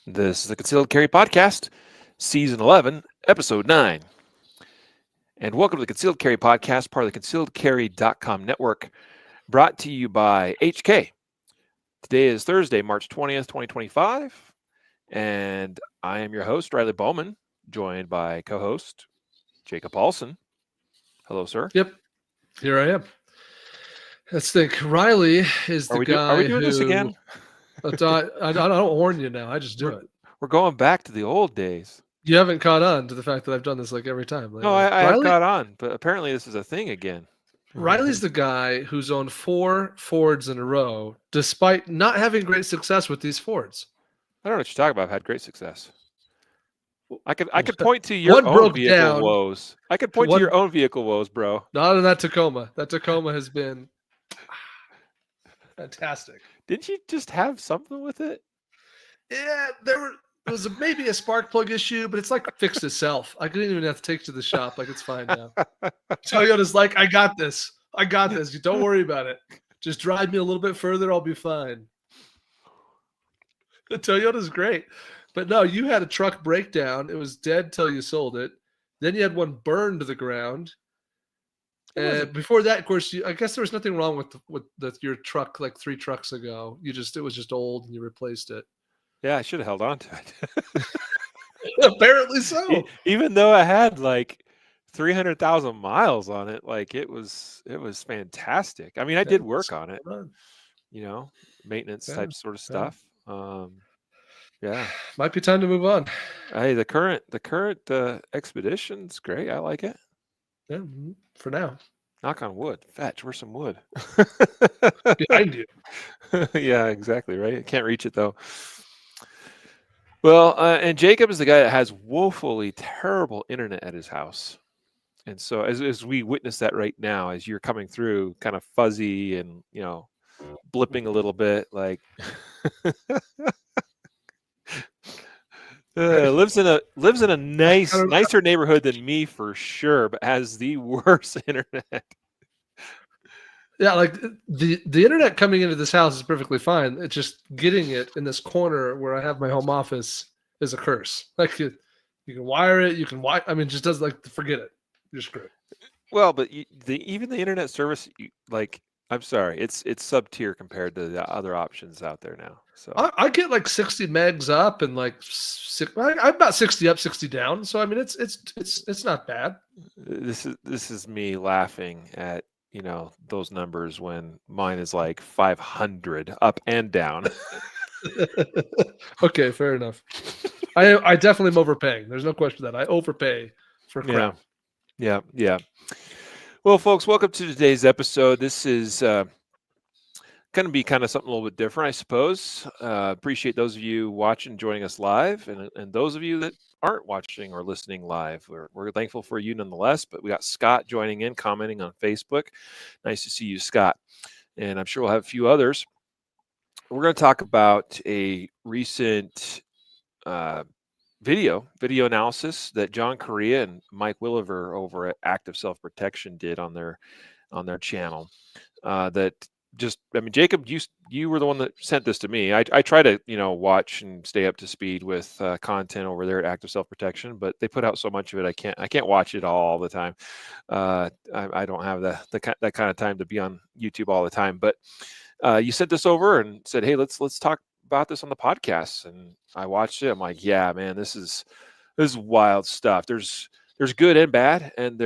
This is the Concealed Carry Podcast, Season 11, Episode 9. And welcome to the Concealed Carry Podcast, part of the concealedcarry.com network, brought to you by HK. Today is Thursday, March 20th, 2025, and I am your host, Riley Bowman, joined by co-host Jacob Paulsen. Hello, sir. Yep, here I am. Let's think. Riley is the guy Are we doing this again? I don't warn you now. I just do it. We're going back to the old days. You haven't caught on to the fact that I've done this like every time lately. No, I have caught on, but apparently this is a thing again. Riley's the guy who's owned 4 Fords in a row, despite not having great success with these Fords. I don't know what you're talking about. I've had great success. I could point to your own vehicle woes. I could point to your own vehicle woes, bro. Not in that Tacoma. That Tacoma has been fantastic. Didn't you just have something with it? Yeah, there was maybe a spark plug issue, but it's like fixed itself. I didn't even have to take it to the shop. Like, it's fine now. Toyota's like, I got this. You don't worry about it. Just drive me a little bit further. I'll be fine. The Toyota's great. But no, you had a truck breakdown. It was dead till you sold it. Then you had one burned to the ground. And before that, of course, I guess there was nothing wrong with your truck like 3 trucks ago. It was just old and you replaced it. Yeah, I should have held on to it. Apparently so. Even though I had like 300,000 miles on it, like it was fantastic. I mean, I did work on it, maintenance type sort of stuff. Yeah, might be time to move on. Hey, the current Expedition's great. I like it. Yeah, for now. Knock on wood. Fetch. Where's some wood? Behind you. Yeah, exactly. Right. I can't reach it though. Well, and Jacob is the guy that has woefully terrible internet at his house. And so as we witness that right now, as you're coming through kind of fuzzy and, blipping a little bit, like lives in a nicer neighborhood than me for sure, but has the worst internet. Yeah, like the internet coming into this house is perfectly fine. It's just getting it in this corner where I have my home office is a curse. Like you can wire it, I mean, it just does forget it. You're screwed. Well, but even the internet service, I'm sorry, it's sub-tier compared to the other options out there now. So I get like 60 megs up and I'm about 60 up, 60 down. So I mean, it's not bad. This is me laughing at those numbers when mine is like 500 up and down. Okay, fair enough. I definitely am overpaying. There's no question that I overpay for crap. Yeah. Well, folks, welcome to today's episode. This is going to be kind of something a little bit different, I suppose. Appreciate those of you watching, joining us live, and those of you that aren't watching or listening live. We're thankful for you nonetheless, but we got Scott joining in, commenting on Facebook. Nice to see you, Scott. And I'm sure we'll have a few others. We're going to talk about a recent video analysis that John Correia and Mike Willever over at Active Self-Protection did on their channel. Jacob, you were the one that sent this to me. I try to watch and stay up to speed with content over there at Active Self-Protection, but they put out so much of it I can't watch it all the time. I don't have that kind of time to be on YouTube all the time. But you sent this over and said, hey, let's talk about this on the podcast, and I watched it. I'm like, yeah, man, this is wild stuff. There's good and bad, and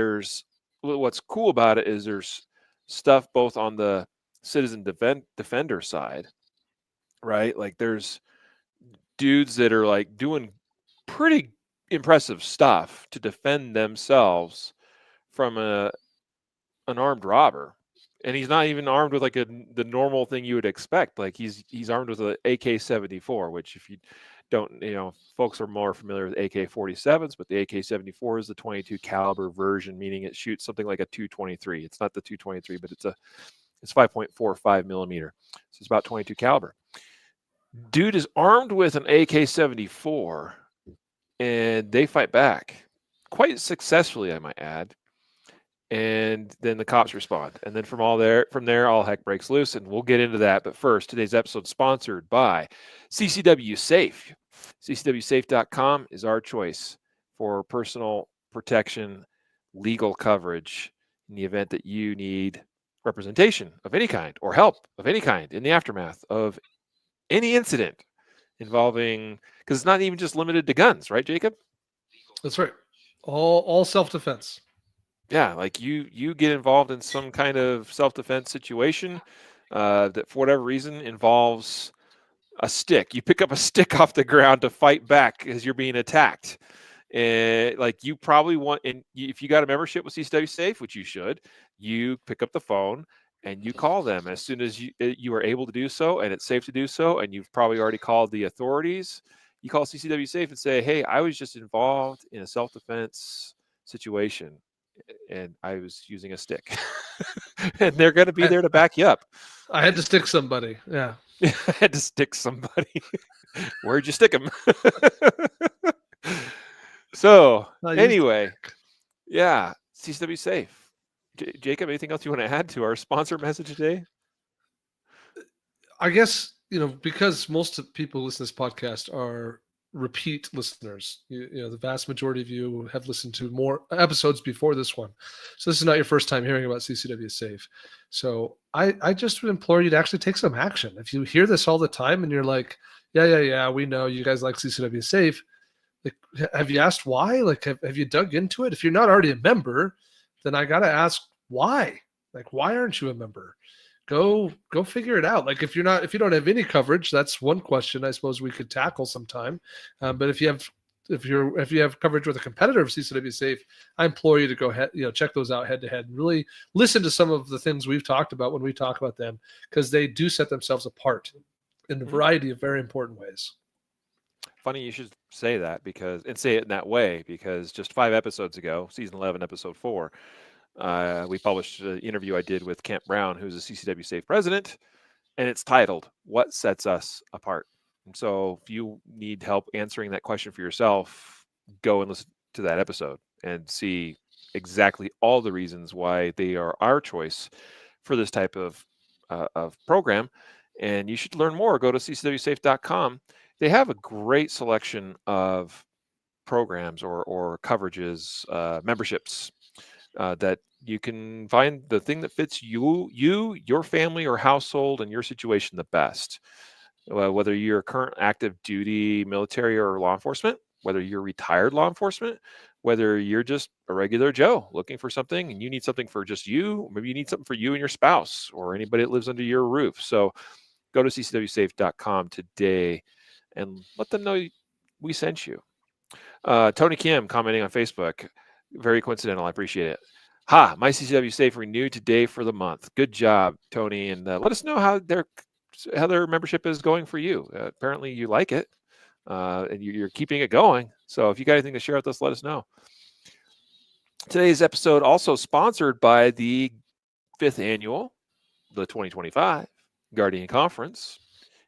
what's cool about it is there's stuff both on the citizen defender side, right? Like there's dudes that are like doing pretty impressive stuff to defend themselves from an armed robber. And he's not even armed with the normal thing you would expect. Like he's armed with an AK-74, which if you don't, folks are more familiar with AK-47s, but the AK-74 is the 22 caliber version, meaning it shoots something like a 223. It's not the 223, but it's 5.45 millimeter. So it's about 22 caliber. Dude is armed with an AK-74, and they fight back quite successfully, I might add. And then the cops respond. And then from there, all heck breaks loose, and we'll get into that. But first, today's episode is sponsored by CCW Safe. CCWsafe.com is our choice for personal protection, legal coverage in the event that you need representation of any kind or help of any kind in the aftermath of any incident involving, because it's not even just limited to guns, right, Jacob? That's right. All self-defense. Yeah, like you get involved in some kind of self-defense situation that for whatever reason involves a stick. You pick up a stick off the ground to fight back as you're being attacked. And like you probably want, and if you got a membership with CCW Safe, which you should, you pick up the phone and you call them as soon as you are able to do so, and it's safe to do so, and you've probably already called the authorities. You call CCW Safe and say, "Hey, I was just involved in a self-defense situation, and I was using a stick," and they're going to be there to back you up. I had to stick somebody. Yeah. I had to stick somebody. Where'd you stick them? So anyway, yeah, CCW Safe. Jacob, anything else you want to add to our sponsor message today? I guess, because most of people who listen to this podcast are repeat listeners. The vast majority of you have listened to more episodes before this one. So this is not your first time hearing about CCW Safe. So I just would implore you to actually take some action. If you hear this all the time and you're like, yeah, we know you guys like CCW Safe. Like, have you asked why? Like, have you dug into it? If you're not already a member, then I got to ask why. Like, why aren't you a member? Go figure it out. Like, if you don't have any coverage, that's one question I suppose we could tackle sometime. But if you have coverage with a competitor of CCW Safe, I implore you to go ahead, check those out head to head and really listen to some of the things we've talked about when we talk about them, because they do set themselves apart in a variety of very important ways. Funny you should say that, and say it in that way, because just 5 episodes ago, season 11, episode 4, we published an interview I did with Kent Brown, who's a CCW Safe president, and it's titled, "What Sets Us Apart?" And so if you need help answering that question for yourself, go and listen to that episode and see exactly all the reasons why they are our choice for this type of program. And you should learn more. Go to ccwsafe.com. They have a great selection of programs or coverages, memberships, that you can find the thing that fits you, your family or household and your situation the best. Whether you're current active duty military or law enforcement, whether you're retired law enforcement, whether you're just a regular Joe looking for something and you need something for just you, maybe you need something for you and your spouse or anybody that lives under your roof. So go to ccwsafe.com today and let them know we sent you. Tony Kim commenting on Facebook. Very coincidental. I appreciate it. Ha, my CCW Safe renewed today for the month. Good job, Tony. And let us know how their membership is going for you. Apparently you like it, and you're keeping it going. So if you got anything to share with us, let us know. Today's episode also sponsored by the 5th annual, the 2025 Guardian Conference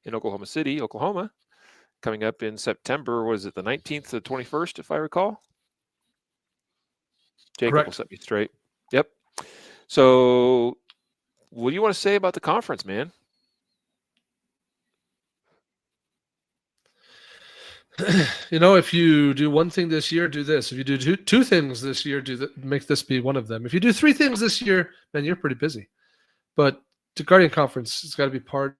in Oklahoma City, Oklahoma, coming up in September. Was it the 19th to the 21st, if I recall? Jacob Correct. will set me straight. Yep. So what do you want to say about the conference, man? If you do one thing this year, do this. If you do two things this year, make this be one of them. If you do 3 things this year, man, you're pretty busy. But the Guardian Conference, it's got to be part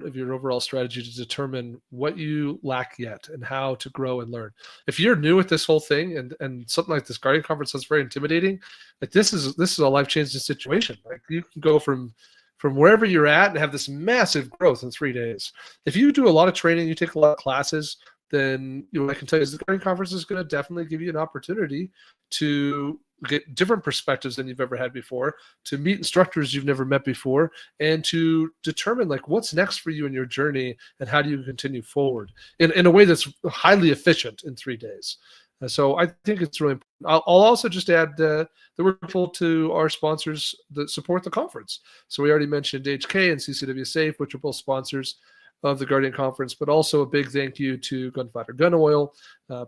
of your overall strategy to determine what you lack yet and how to grow and learn. If you're new at this whole thing and something like this Guardian Conference that's very intimidating, like this is a life-changing situation. Like you can go from wherever you're at and have this massive growth in 3 days. If you do a lot of training, you take a lot of classes, then I can tell you is the Guardian Conference is going to definitely give you an opportunity to get different perspectives than you've ever had before, to meet instructors you've never met before, and to determine like what's next for you in your journey and how do you continue forward in a way that's highly efficient in 3 days. So I think it's really important. I'll also just add that we're grateful to our sponsors that support the conference. So we already mentioned HK and CCW Safe, which are both sponsors of the Guardian Conference, but also a big thank you to Gunfighter Gun Oil,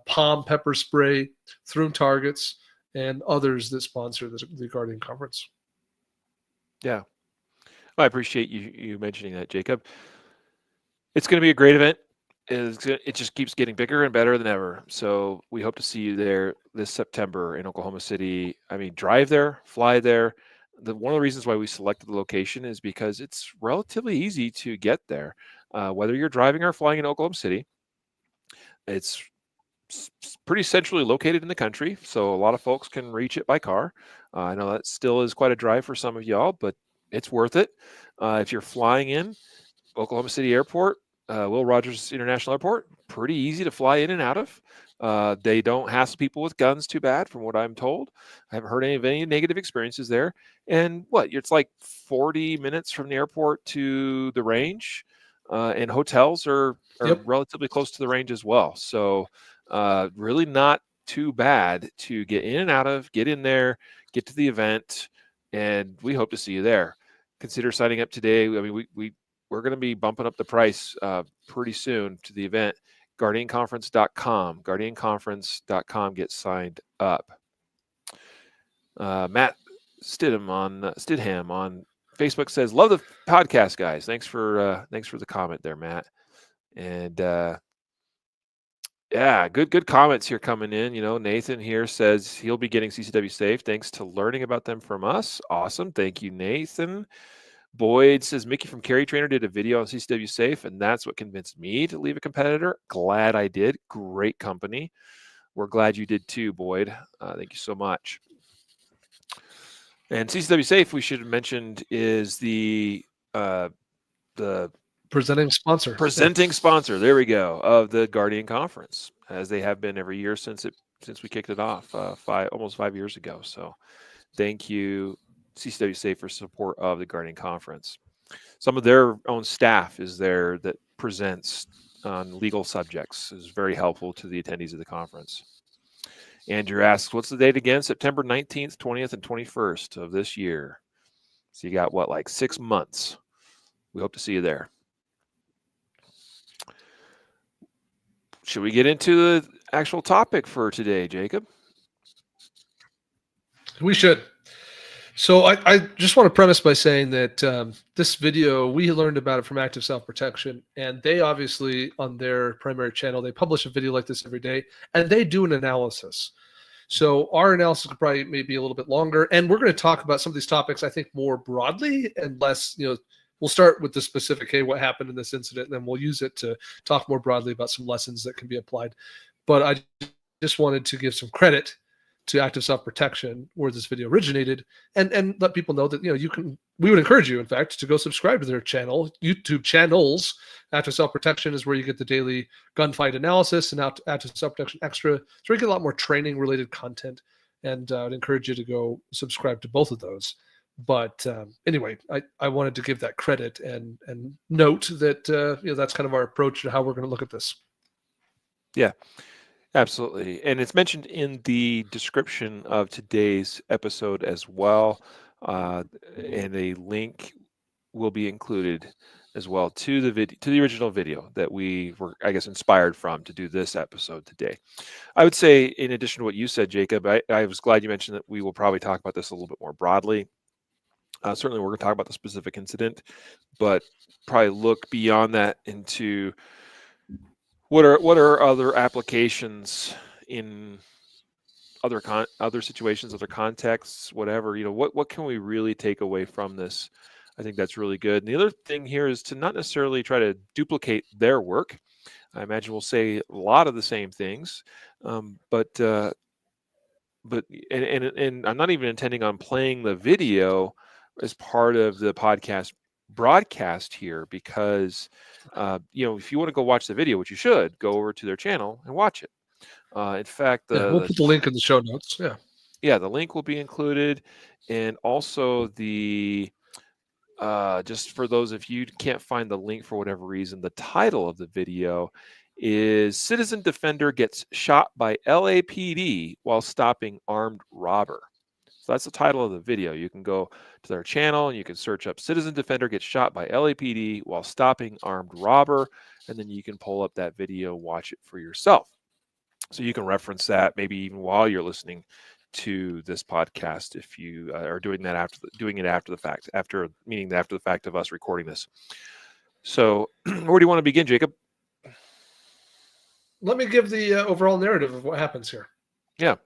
Palm Pepper Spray, Throom Targets, and others that sponsor the Guardian Conference. Yeah. Well, I appreciate you mentioning that, Jacob. It's going to be a great event. it just keeps getting bigger and better than ever. So we hope to see you there this September in Oklahoma City. I mean, drive there, fly there. One of the reasons why we selected the location is because it's relatively easy to get there. Whether you're driving or flying in Oklahoma City, it's pretty centrally located in the country, so a lot of folks can reach it by car. I know that still is quite a drive for some of y'all, but it's worth it. If you're flying in Oklahoma City Airport, Will Rogers International Airport, pretty easy to fly in and out of. They don't hassle people with guns too bad, from what I'm told. I haven't heard any negative experiences there. And it's like 40 minutes from the airport to the range, and hotels are Yep. relatively close to the range as well. So really not too bad to get in and out of, get in there, get to the event, and we hope to see you there. Consider signing up today. I mean, we're going to be bumping up the price pretty soon to the event. GuardianConference.com. GuardianConference.com. Get signed up. Matt Stidham on Facebook says, "Love the podcast, guys. Thanks for the comment there, Matt." And yeah, good comments here coming in. Nathan here says he'll be getting CCW Safe thanks to learning about them from us. Awesome. Thank you, Nathan. Boyd says Mickey from Carry Trainer did a video on CCW Safe, and that's what convinced me to leave a competitor. Glad I did. Great company. We're glad you did too, Boyd. Thank you so much. And CCW Safe, we should have mentioned, is the presenting sponsor. Presenting sponsor. There we go, of the Guardian Conference, as they have been every year since we kicked it off almost 5 years ago. So thank you, CCW Safe, for support of the Guardian Conference. Some of their own staff is there that presents on legal subjects. Is very helpful to the attendees of the conference. Andrew asks, what's the date again? September 19th, 20th, and 21st of this year. So you got like 6 months. We hope to see you there. Should we get into the actual topic for today, Jacob? We should. So I just want to premise by saying that this video, we learned about it from Active Self-Protection, and they obviously, on their primary channel, they publish a video like this every day, and they do an analysis. So our analysis could probably maybe a little bit longer, and we're going to talk about some of these topics, I think, more broadly and less, we'll start with the specific, hey, what happened in this incident, and then we'll use it to talk more broadly about some lessons that can be applied. But I just wanted to give some credit to Active Self-Protection, where this video originated, and let people know that we would encourage you, in fact, to go subscribe to their YouTube channels. Active Self-Protection is where you get the daily gunfight analysis, and Active Self-Protection Extra, so you get a lot more training related content, and I'd encourage you to go subscribe to both of those. But anyway, I wanted to give that credit and note that that's kind of our approach to how we're going to look at this. Yeah. Absolutely. And it's mentioned in the description of today's episode as well. And a link will be included as well to the original video that we were, I guess, inspired from to do this episode today. I would say, in addition to what you said, Jacob, I was glad you mentioned that we will probably talk about this a little bit more broadly. Certainly, we're going to talk about the specific incident, but probably look beyond that into what are other applications in other situations, other contexts, whatever. What can we really take away from this? I think that's really good. And the other thing here is to not necessarily try to duplicate their work. I imagine we'll say a lot of the same things, but I'm not even intending on playing the video as part of the podcast broadcast here, because if you want to go watch the video, which you should, go over to their channel and watch it. In fact, we'll put the link in the show notes. Yeah, the link will be included, and also the just for those of you who can't find the link for whatever reason, the title of the video is "Citizen Defender Gets Shot by LAPD While Stopping Armed Robber." So that's the title of the video. You can go to their channel and you can search up "Citizen Defender Gets Shot by LAPD While Stopping Armed Robber," and then you can pull up that video, watch it for yourself. So you can reference that maybe even while you're listening to this podcast, if you are doing it after the fact, after the fact of us recording this. So where do you want to begin, Jacob? let me give the overall narrative of what happens here. Yeah.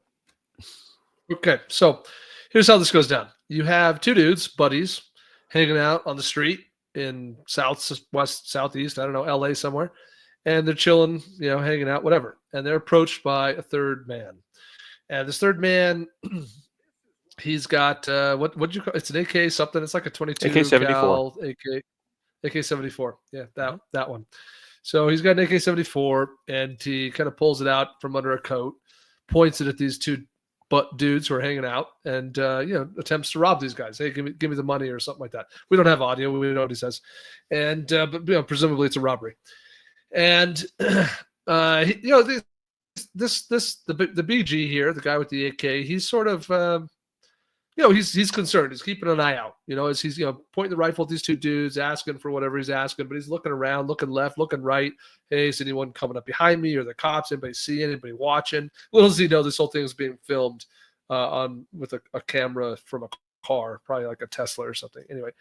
Okay, so here's how this goes down. You have two dudes, buddies, hanging out on the street in southwest, southeast, I don't know, LA somewhere, and they're chilling, hanging out, whatever. And they're approached by a third man. And this third man, he's got what'd you call it's an AK something? It's like a 22 AK-74. cal AK-74. Yeah, that one. So he's got an AK-74, and he kind of pulls it out from under a coat, points it at these two dudes who are hanging out, and attempts to rob these guys. Hey, give me the money or something like that. We don't have audio. We don't know what he says, and but presumably it's a robbery. And the BG here, the guy with the AK, he's sort of he's concerned. He's keeping an eye out. As he's pointing the rifle at these two dudes, asking for whatever he's asking, but he's looking around, looking left, looking right. Hey, is anyone coming up behind me, or the cops? Anybody see anybody watching? Little does he know this whole thing is being filmed with a camera from a car, probably like a Tesla or something. Anyway,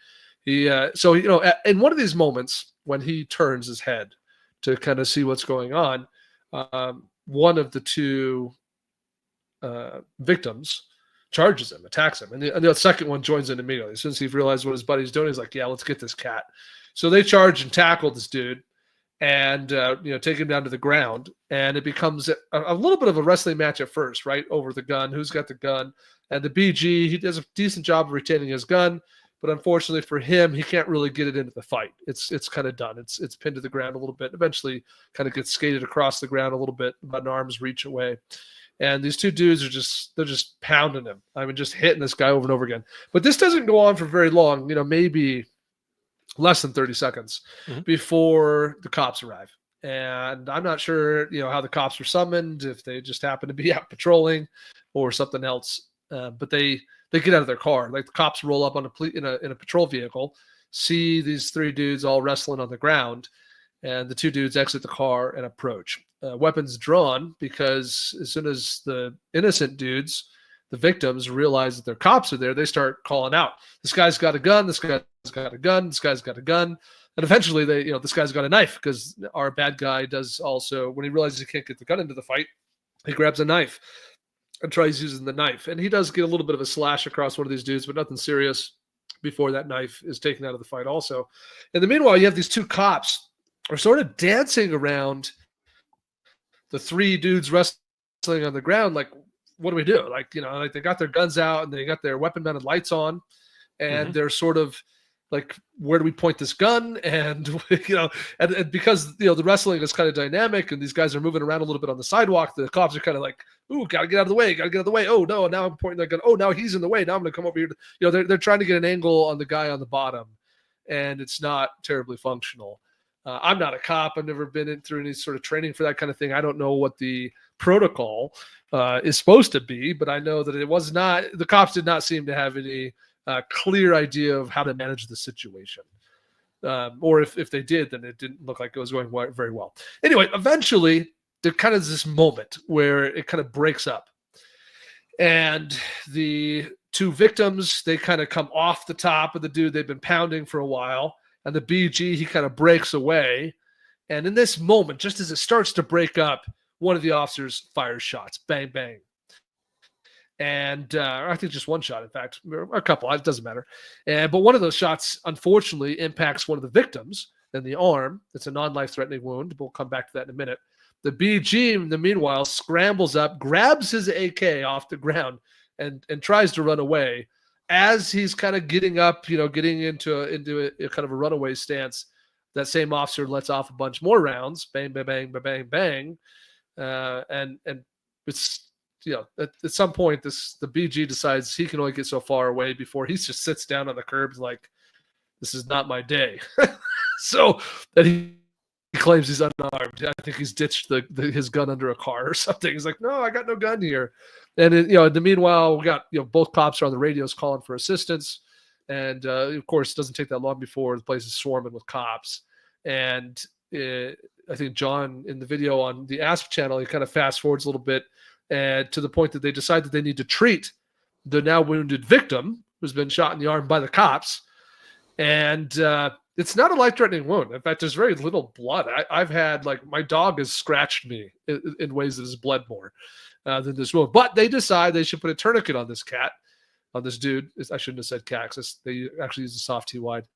in one of these moments when he turns his head to kind of see what's going on, one of the two victims charges him, attacks him, and the second one joins in immediately. As soon as he realizes what his buddy's doing, he's like, yeah, let's get this cat. So they charge and tackle this dude and take him down to the ground, and it becomes a little bit of a wrestling match at first, right, over the gun, who's got the gun. And the BG, he does a decent job of retaining his gun, but unfortunately for him, he can't really get it into the fight. It's kind of done. It's pinned to the ground a little bit, eventually kind of gets skated across the ground a little bit, about an arm's reach away. And these two dudes they're just pounding him. I mean, just hitting this guy over and over again. But this doesn't go on for very long, maybe less than 30 seconds before the cops arrive. And I'm not sure, how the cops were summoned, if they just happened to be out patrolling or something else. But they get out of their car. Like, the cops roll up on in a patrol vehicle, see these three dudes all wrestling on the ground, and the two dudes exit the car and approach. Weapons drawn, because as soon as the innocent dudes, the victims, realize that their cops are there, they start calling out, this guy's got a gun, this guy's got a gun, this guy's got a gun. And eventually this guy's got a knife, because our bad guy does also, when he realizes he can't get the gun into the fight, he grabs a knife and tries using the knife. And he does get a little bit of a slash across one of these dudes, but nothing serious, before that knife is taken out of the fight also. In the meanwhile, you have these two cops are sort of dancing around the three dudes wrestling on the ground. Like, what do we do? Like, they got their guns out and they got their weapon mounted lights on, and they're sort of like, where do we point this gun? And, and because, the wrestling is kind of dynamic and these guys are moving around a little bit on the sidewalk, the cops are kind of like, ooh, got to get out of the way. Oh, no, now I'm pointing that gun. Oh, now he's in the way. Now I'm going to come over here. They're trying to get an angle on the guy on the bottom, and it's not terribly functional. I'm not a cop. I've never been through any sort of training for that kind of thing. I don't know what the protocol is supposed to be, but I know that it was not, the cops did not seem to have any clear idea of how to manage the situation. Or if they did, then it didn't look like it was going very well. Anyway, eventually, there kind of is this moment where it kind of breaks up. And the two victims, they kind of come off the top of the dude they've been pounding for a while. And the BG, he kind of breaks away. And in this moment, just as it starts to break up, one of the officers fires shots. Bang, bang. And I think just one shot, in fact, a couple, it doesn't matter. But one of those shots, unfortunately, impacts one of the victims in the arm. It's a non-life-threatening wound. We'll come back to that in a minute. The BG, in the meanwhile, scrambles up, grabs his AK off the ground, and tries to run away. As he's kind of getting up, getting into a kind of a runaway stance, that same officer lets off a bunch more rounds. Bang, bang, bang, bang, bang, bang. And it's, at some point, the BG decides he can only get so far away before he just sits down on the curbs like, this is not my day. So that he claims he's unarmed. I think he's ditched his gun under a car or something. He's like, no, I got no gun here. And in the meanwhile, we got both cops are on the radios calling for assistance, and of course, it doesn't take that long before the place is swarming with cops. And I think John, in the video on the ASP channel, he kind of fast forwards a little bit, and to the point that they decide that they need to treat the now wounded victim who's been shot in the arm by the cops. And It's not a life-threatening wound. In fact, there's very little blood. I've had, like, my dog has scratched me in ways that has bled more than this wound. But they decide they should put a tourniquet on this cat, on this dude. I shouldn't have said cat. They actually use a soft T wide.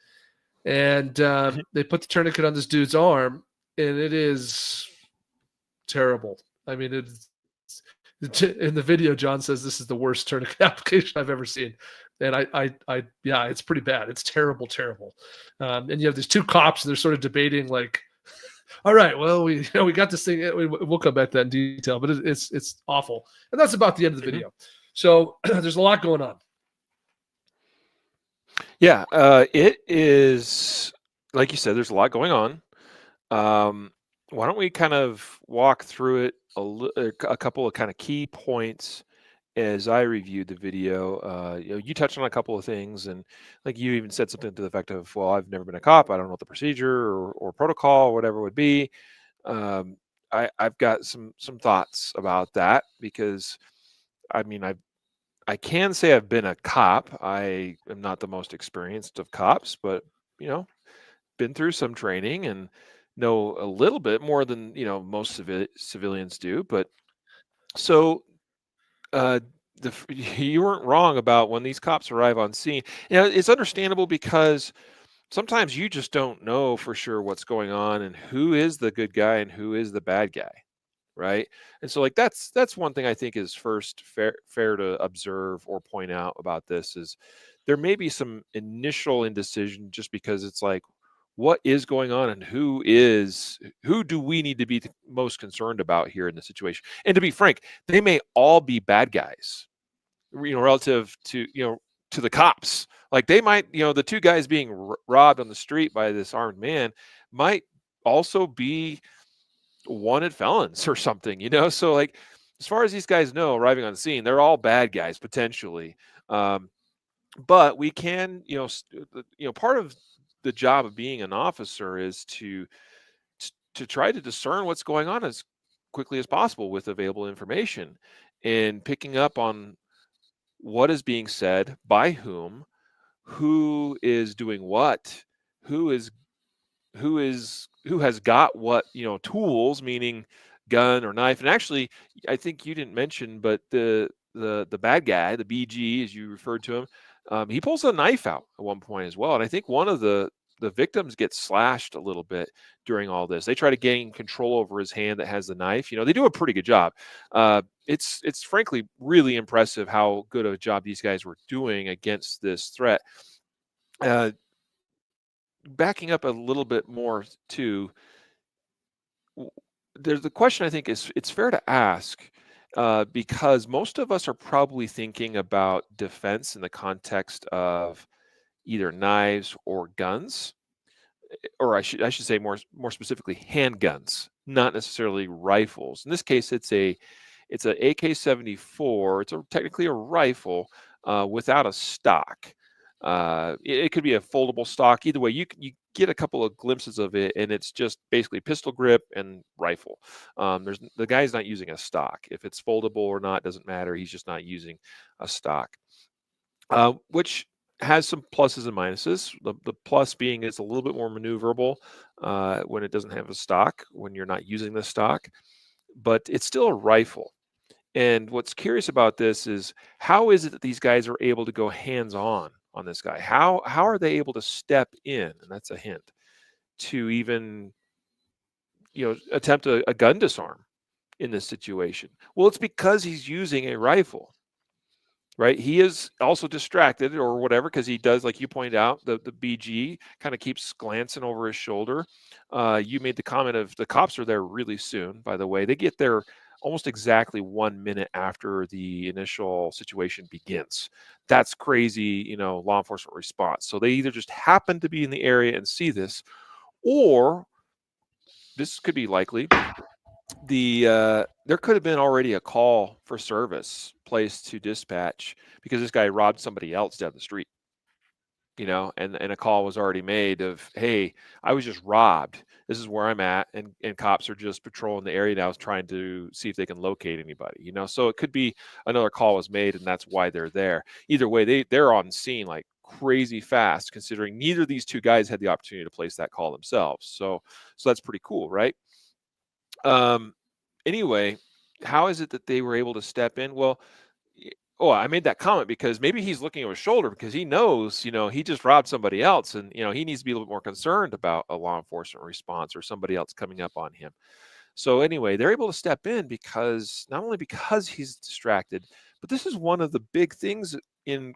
And they put the tourniquet on this dude's arm, and it is terrible. I mean, it's in the video. John says this is the worst tourniquet application I've ever seen, and yeah, it's pretty bad. It's terrible, terrible. And you have these two cops, and they're sort of debating, like, all right, well, we got this thing. We'll come back to that in detail, but it's awful, and that's about the end of the video. So there's a lot going on. Yeah, it is, like you said, there's a lot going on. Why don't we kind of walk through it a couple of kind of key points as I reviewed the video. You touched on a couple of things, and like you even said something to the effect of, well, I've never been a cop. I don't know what the procedure or protocol or whatever would be. I've got some thoughts about that because, I mean, I can say I've been a cop. I am not the most experienced of cops, but, been through some training and know a little bit more than, most civilians do. But so you weren't wrong about when these cops arrive on scene. It's understandable because sometimes you just don't know for sure what's going on and who is the good guy and who is the bad guy. Right. And so, like, that's one thing I think is first fair to observe or point out about this is there may be some initial indecision just because it's like, what is going on and who do we need to be most concerned about here in the situation? And to be frank, they may all be bad guys, relative to, to the cops. Like, they might, the two guys being robbed on the street by this armed man might also be wanted felons or something, so, like, as far as these guys know, arriving on the scene, they're all bad guys potentially. But we can, part of the job of being an officer is to try to discern what's going on as quickly as possible with available information and picking up on what is being said by whom, who is doing what, who has got what, tools, meaning gun or knife. And actually, I think you didn't mention, but the bad guy, the BG, as you referred to him, he pulls a knife out at one point as well. And I think one of the victims gets slashed a little bit during all this. They try to gain control over his hand that has the knife. They do a pretty good job. It's frankly really impressive how good of a job these guys were doing against this threat. Backing up a little bit more too, there's the question I think it's fair to ask, because most of us are probably thinking about defense in the context of either knives or guns, or I should say more specifically handguns, not necessarily rifles. In this case, it's a AK-74. It's technically a rifle without a stock. It could be a foldable stock. Either way, you get a couple of glimpses of it, and it's just basically pistol grip and rifle. The guy's not using a stock. If it's foldable or not doesn't matter. He's just not using a stock, which has some pluses and minuses. The plus being it's a little bit more maneuverable when it doesn't have a stock, when you're not using the stock, but it's still a rifle. And what's curious about this is how is it that these guys are able to go hands-on on this guy? How are they able to step in, and that's a hint, to even attempt a gun disarm in this situation? Well, it's because he's using a rifle, right? He is also distracted or whatever, because he does, like you pointed out, the BG kind of keeps glancing over his shoulder. You made the comment of the cops are there really soon, by the way. They get there almost exactly 1 minute after the initial situation begins. That's crazy, law enforcement response. So they either just happen to be in the area and see this, or this could be likely. There could have been already a call for service placed to dispatch because this guy robbed somebody else down the street. and a call was already made of, hey, I was just robbed. This is where I'm at, and cops are just patrolling the area now, trying to see if they can locate anybody. So it could be another call was made, and that's why they're there. Either way, they're on scene like crazy fast, considering neither of these two guys had the opportunity to place that call themselves. So that's pretty cool, right? Anyway, how is it that they were able to step in? Well, I made that comment because maybe he's looking over his shoulder because he knows, he just robbed somebody else, and he needs to be a little bit more concerned about a law enforcement response or somebody else coming up on him. So anyway, they're able to step in because not only because he's distracted, but this is one of the big things in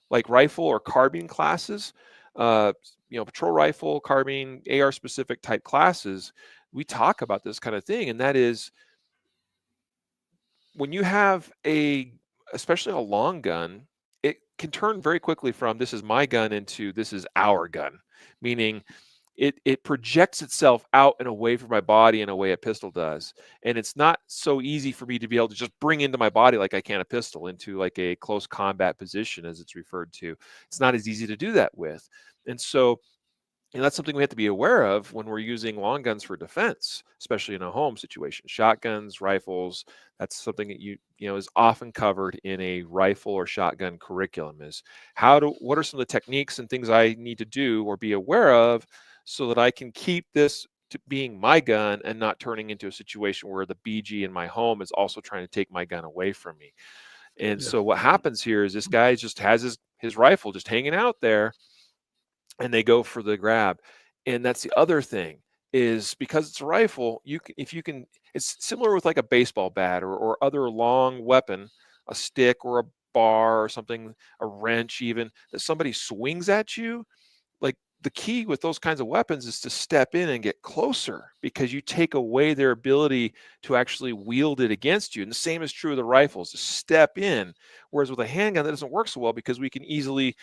like rifle or carbine classes, patrol rifle, carbine, AR specific type classes. We talk about this kind of thing, and that is when you have especially a long gun, it can turn very quickly from this is my gun into this is our gun, meaning it projects itself out and away from my body in a way a pistol does. And it's not so easy for me to be able to just bring into my body like I can a pistol into like a close combat position, as it's referred to. It's not as easy to do that with. And so that's something we have to be aware of when we're using long guns for defense, especially in a home situation. Shotguns, rifles, that's something that is often covered in a rifle or shotgun curriculum is what are some of the techniques and things I need to do or be aware of so that I can keep this to being my gun and not turning into a situation where the BG in my home is also trying to take my gun away from me. And so what happens here is this guy just has his rifle just hanging out there, and they go for the grab. And that's the other thing is because it's a rifle, it's similar with like a baseball bat or other long weapon, a stick or a bar or something, a wrench even, that somebody swings at you. Like the key with those kinds of weapons is to step in and get closer because you take away their ability to actually wield it against you. And the same is true of the rifles, to step in. Whereas with a handgun, that doesn't work so well because we can easily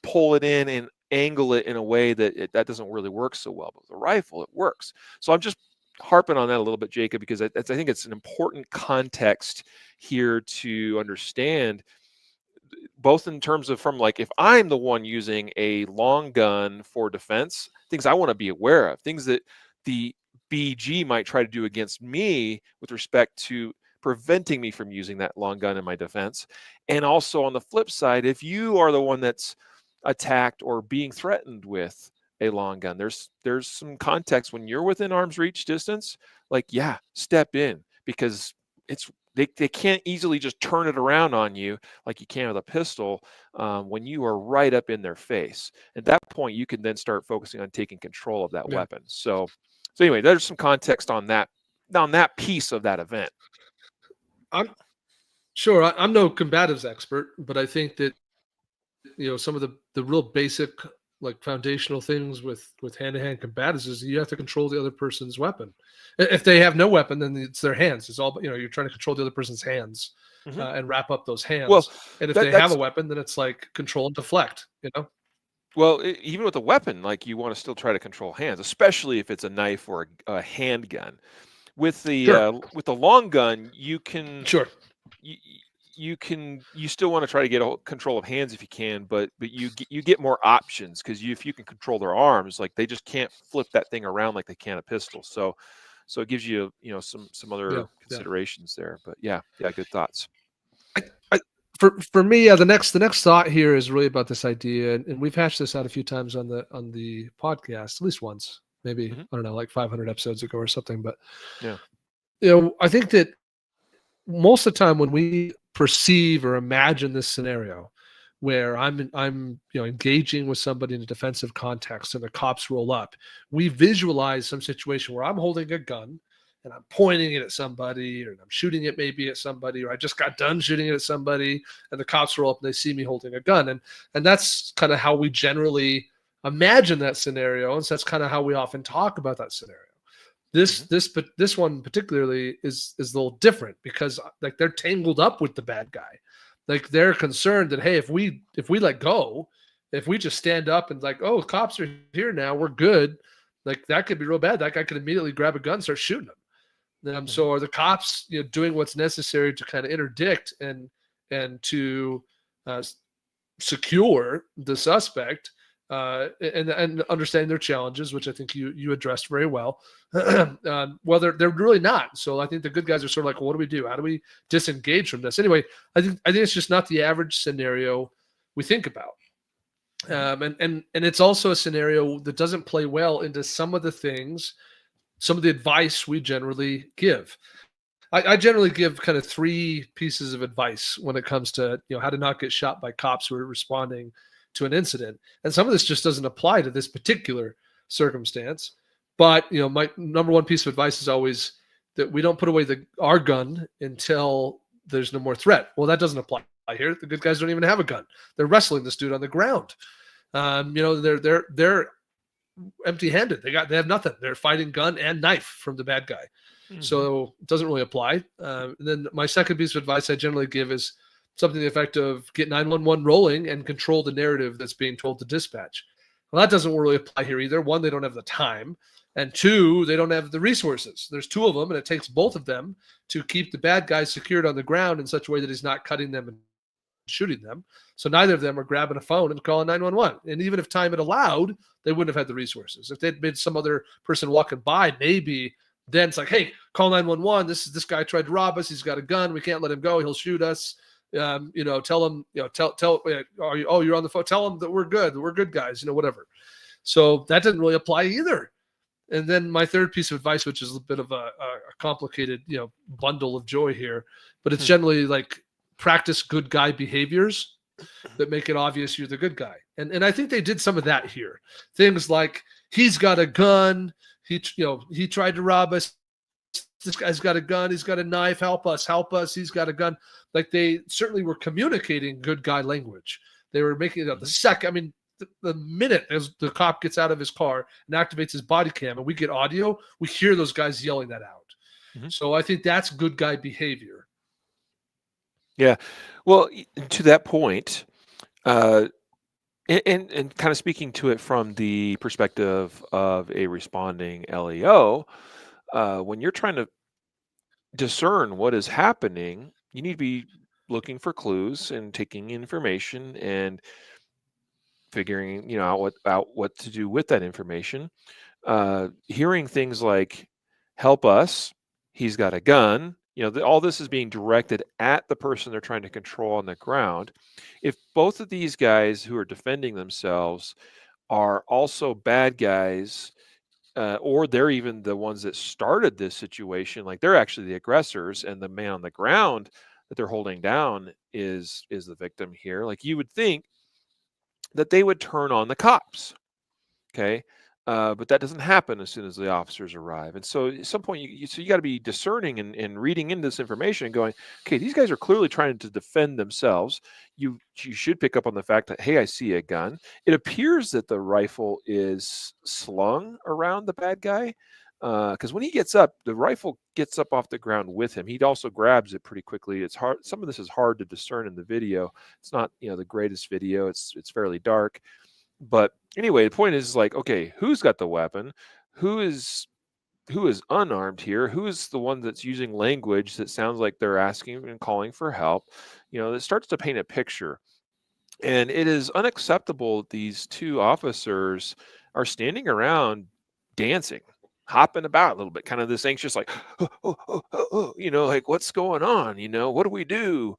pull it in and angle it in a way that doesn't really work so well. But with a rifle, it works. So I'm just harping on that a little bit, Jacob, because I think it's an important context here to understand, both in terms of from like if I'm the one using a long gun for defense, things I want to be aware of, things that the BG might try to do against me with respect to preventing me from using that long gun in my defense. And also on the flip side, if you are the one that's attacked or being threatened with a long gun, there's some context when you're within arm's reach distance, like, step in, because they can't easily just turn it around on you like you can with a pistol when you are right up in their face. At that point, you can then start focusing on taking control of that weapon. So anyway, there's some context on that piece of that event. I'm no combatives expert, but I think that some of the real basic like foundational things with hand-to-hand combatives is you have to control the other person's weapon. If they have no weapon, then it's their hands. It's all you're trying to control the other person's hands and wrap up those hands. Well, and if they have a weapon, then it's like control and deflect. Well, even with a weapon, like you want to still try to control hands, especially if it's a knife or a handgun. With the long gun, you can you still want to try to get control of hands if you can, but you get more options because if you can control their arms, like they just can't flip that thing around like they can a pistol. So it gives you some other considerations there. But good thoughts. For me, the next thought here is really about this idea, and we've hashed this out a few times on the podcast, at least once, maybe I don't know, like 500 episodes ago or something. But I think that most of the time when we perceive or imagine this scenario where I'm engaging with somebody in a defensive context and the cops roll up, we visualize some situation where I'm holding a gun and I'm pointing it at somebody, or I'm shooting it maybe at somebody, or I just got done shooting it at somebody, and the cops roll up and they see me holding a gun. And that's kind of how we generally imagine that scenario. And so that's kind of how we often talk about that scenario. This one particularly is a little different because like they're tangled up with the bad guy. Like they're concerned that, hey, if we let go, if we just stand up and like, oh, cops are here now, we're good. Like that could be real bad. That guy could immediately grab a gun and start shooting them. So are the cops doing what's necessary to kind of interdict and to secure the suspect and understanding their challenges, which I think you addressed very well. Well, they're really not. So I think the good guys are sort of like, well, what do we do? How do we disengage from this? Anyway, I think it's just not the average scenario we think about. And it's also a scenario that doesn't play well into some of the advice we generally give. I generally give kind of 3 pieces of advice when it comes to how to not get shot by cops who are responding to an incident. And some of this just doesn't apply to this particular circumstance. But my number 1 piece of advice is always that we don't put away our gun until there's no more threat. Well, that doesn't apply here. The good guys don't even have a gun. They're wrestling this dude on the ground. They're empty-handed. They have nothing. They're fighting gun and knife from the bad guy. Mm-hmm. So it doesn't really apply. And then my second piece of advice I generally give is something to the effect of get 911 rolling and control the narrative that's being told to dispatch. Well, that doesn't really apply here either. 1, they don't have the time. And 2, they don't have the resources. There's 2 of them, and it takes both of them to keep the bad guy secured on the ground in such a way that he's not cutting them and shooting them. So neither of them are grabbing a phone and calling 911. And even if time had allowed, they wouldn't have had the resources. If they'd been some other person walking by, maybe then it's like, hey, call 911. This guy tried to rob us. He's got a gun. We can't let him go. He'll shoot us. Tell him, you're on the phone. Tell him that we're good. That we're good guys, whatever. So that didn't really apply either. And then my third piece of advice, which is a bit of a complicated, bundle of joy here, but it's generally like practice good guy behaviors that make it obvious you're the good guy. And I think they did some of that here. Things like, he's got a gun. He tried to rob us. This guy's got a gun. He's got a knife. Help us. He's got a gun. Like, they certainly were communicating good guy language. They were making it up. The minute as the cop gets out of his car and activates his body cam and we get audio, we hear those guys yelling that out. Mm-hmm. So I think that's good guy behavior. Yeah. Well, to that point, and kind of speaking to it from the perspective of a responding LEO, when you're trying to discern what is happening, you need to be looking for clues and taking information and figuring out what to do with that information. Hearing things like, help us, he's got a gun, all this is being directed at the person they're trying to control on the ground. If both of these guys who are defending themselves are also bad guys, or they're even the ones that started this situation, like they're actually the aggressors and the man on the ground that they're holding down is the victim here, like you would think that they would turn on the cops. Okay. But that doesn't happen as soon as the officers arrive. And so at some point, you got to be discerning and reading into this information and going, okay, these guys are clearly trying to defend themselves. You should pick up on the fact that, hey, I see a gun. It appears that the rifle is slung around the bad guy, because when he gets up, the rifle gets up off the ground with him. He also grabs it pretty quickly. It's hard. Some of this is hard to discern in the video. It's not, the greatest video. It's fairly dark. But anyway, the point is like, okay, who's got the weapon? Who is unarmed here? Who is the one that's using language that sounds like they're asking and calling for help? It starts to paint a picture. And it is unacceptable that these 2 officers are standing around dancing, hopping about a little bit, kind of this anxious, like, like, what's going on? What do we do?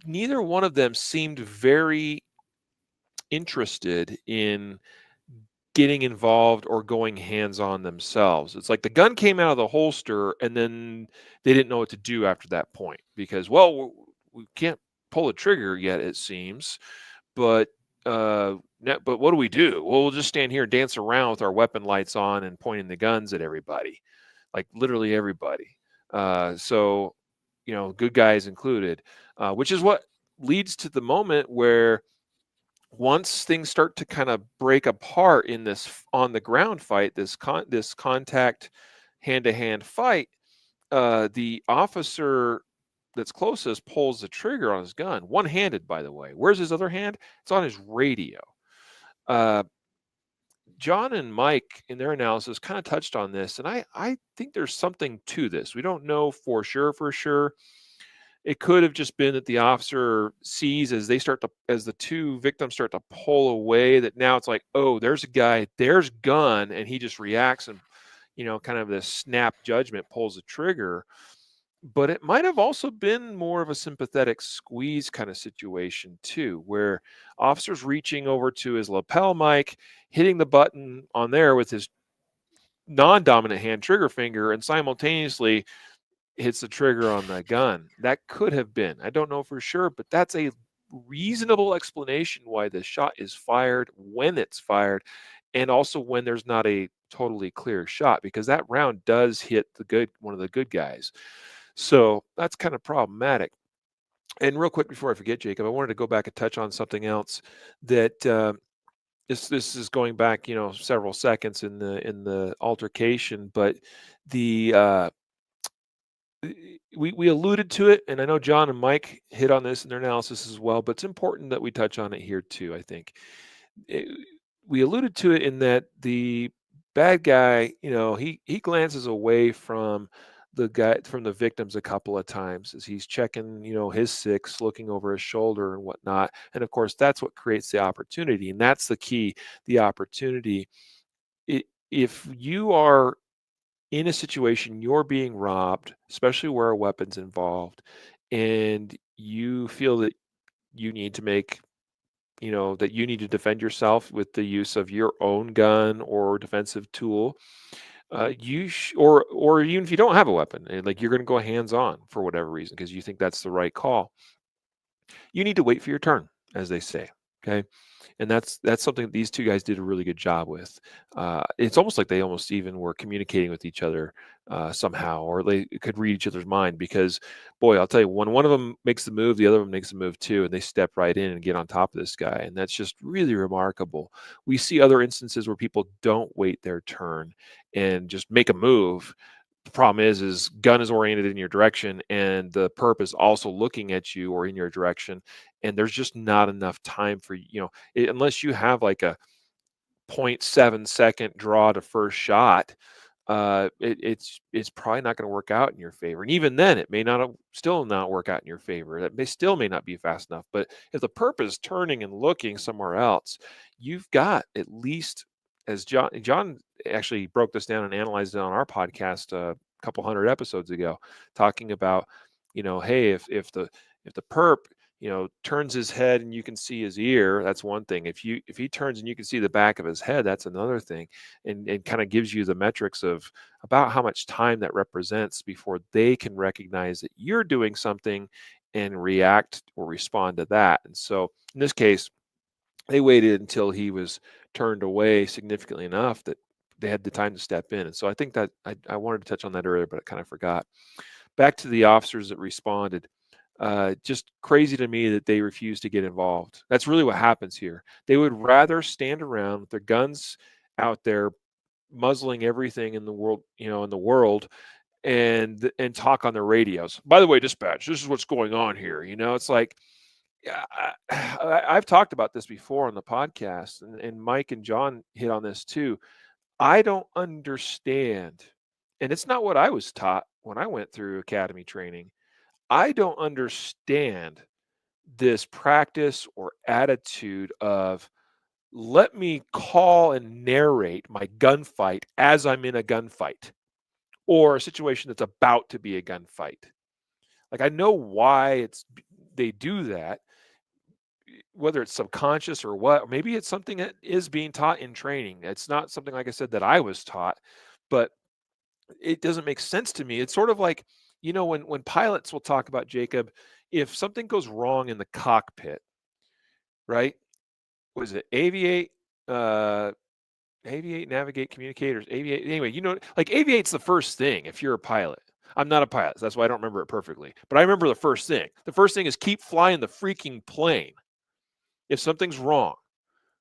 Neither one of them seemed very interested in getting involved or going hands-on themselves. It's like the gun came out of the holster and then they didn't know what to do after that point because, well, we can't pull the trigger yet, it seems, but what do we do? Well, we'll just stand here and dance around with our weapon lights on and pointing the guns at everybody, like literally everybody. So, good guys included, which is what leads to the moment where once things start to kind of break apart in this on the ground fight, this contact hand-to-hand fight, the officer that's closest pulls the trigger on his gun, one-handed, by the way. Where's his other hand? It's on his radio. John and Mike, in their analysis, kind of touched on this, and I think there's something to this. We don't know for sure, It could have just been that the officer sees as the two victims start to pull away, that now it's like, oh, there's a guy, there's gun, and he just reacts and, kind of this snap judgment pulls the trigger. But it might have also been more of a sympathetic squeeze kind of situation too, where officer's reaching over to his lapel mic, hitting the button on there with his non-dominant hand trigger finger, and simultaneously hits the trigger on the gun. That could have been. I don't know for sure, but that's a reasonable explanation why the shot is fired when it's fired, and also when there's not a totally clear shot, because that round does hit one of the good guys. So that's kind of problematic. And real quick before I forget, Jacob, I wanted to go back and touch on something else that this is going back, several seconds in the altercation, but the we alluded to it, and I know John and Mike hit on this in their analysis as well, but it's important that we touch on it here too. I think we alluded to it in that the bad guy, he glances away from the victims a couple of times as he's checking, his six, looking over his shoulder and whatnot. And of course, that's what creates the opportunity, and that's the key, the opportunity. If you are in a situation, you're being robbed, especially where a weapon's involved, and you feel that you need to make, that you need to defend yourself with the use of your own gun or defensive tool, or even if you don't have a weapon and like you're going to go hands on for whatever reason because you think that's the right call, you need to wait for your turn, as they say. Okay. And that's something these two guys did a really good job with. It's almost like they almost even were communicating with each other somehow, or they could read each other's mind, because, boy, I'll tell you, when one of them makes the move, the other one makes the move too, and they step right in and get on top of this guy. And that's just really remarkable. We see other instances where people don't wait their turn and just make a move. The problem is gun is oriented in your direction, and the perp is also looking at you or in your direction, and there's just not enough time for unless you have like a 0.7-second draw to first shot. It's probably not going to work out in your favor, and even then, it may still not work out in your favor. That may not be fast enough. But if the perp is turning and looking somewhere else, you've got at least, as John actually broke this down and analyzed it on our podcast a couple hundred episodes ago, talking about, hey, if the perp, turns his head and you can see his ear, that's one thing. If he turns and you can see the back of his head, that's another thing. And kind of gives you the metrics of about how much time that represents before they can recognize that you're doing something and react or respond to that. And so in this case, they waited until he was turned away significantly enough that they had the time to step in. And so I think that I wanted to touch on that earlier, but I kind of forgot. Back to the officers that responded. Just crazy to me that they refused to get involved. That's really what happens here. They would rather stand around with their guns out there, muzzling everything in the world, and talk on their radios. By the way, dispatch, this is what's going on here. It's like, yeah, I've talked about this before on the podcast, and Mike and John hit on this too. I don't understand, and it's not what I was taught when I went through academy training. I don't understand this practice or attitude of, let me call and narrate my gunfight as I'm in a gunfight or a situation that's about to be a gunfight. Like, I know why they do that, whether it's subconscious or what. Maybe it's something that is being taught in training. It's not something, like I said, that I was taught, but it doesn't make sense to me. It's sort of like, when pilots will talk about, Jacob, if something goes wrong in the cockpit, right? Was it aviate, navigate, communicators, aviate? Anyway, like aviate's the first thing if you're a pilot. I'm not a pilot, so that's why I don't remember it perfectly. But I remember the first thing. The first thing is keep flying the freaking plane if something's wrong,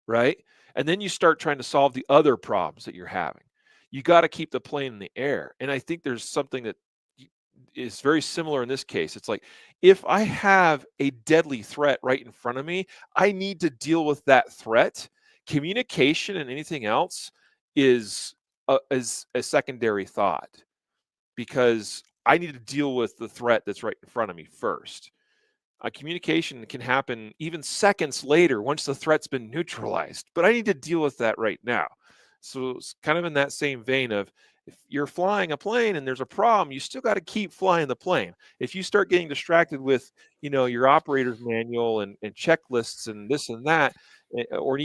right? And then you start trying to solve the other problems that you're having. You got to keep the plane in the air. And I think there's something that is very similar in this case. It's like, if I have a deadly threat right in front of me, I need to deal with that threat. Communication and anything else is a secondary thought, because I need to deal with the threat that's right in front of me first. Communication can happen even seconds later once the threat's been neutralized, but I need to deal with that right now. So it's kind of in that same vein of, if you're flying a plane and there's a problem, you still got to keep flying the plane. If you start getting distracted with, your operator's manual and checklists and this and that, or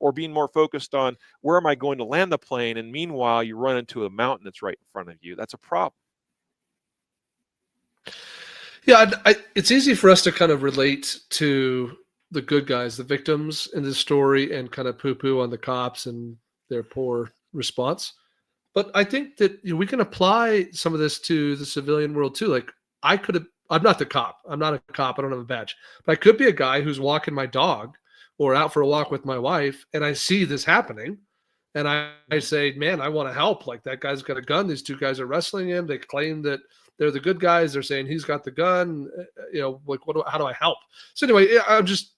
or being more focused on where am I going to land the plane, and meanwhile you run into a mountain that's right in front of you, that's a problem. Yeah, it's easy for us to kind of relate to the good guys, the victims in this story, and kind of poo-poo on the cops and their poor response. But I think that we can apply some of this to the civilian world too. Like I could have, I'm not the cop. I'm not a cop. I don't have a badge. But I could be a guy who's walking my dog or out for a walk with my wife, and I see this happening. And I say, man, I want to help. Like that guy's got a gun. These two guys are wrestling him. They claim that they're the good guys. They're saying he's got the gun. Like how do I help? So anyway, I'm just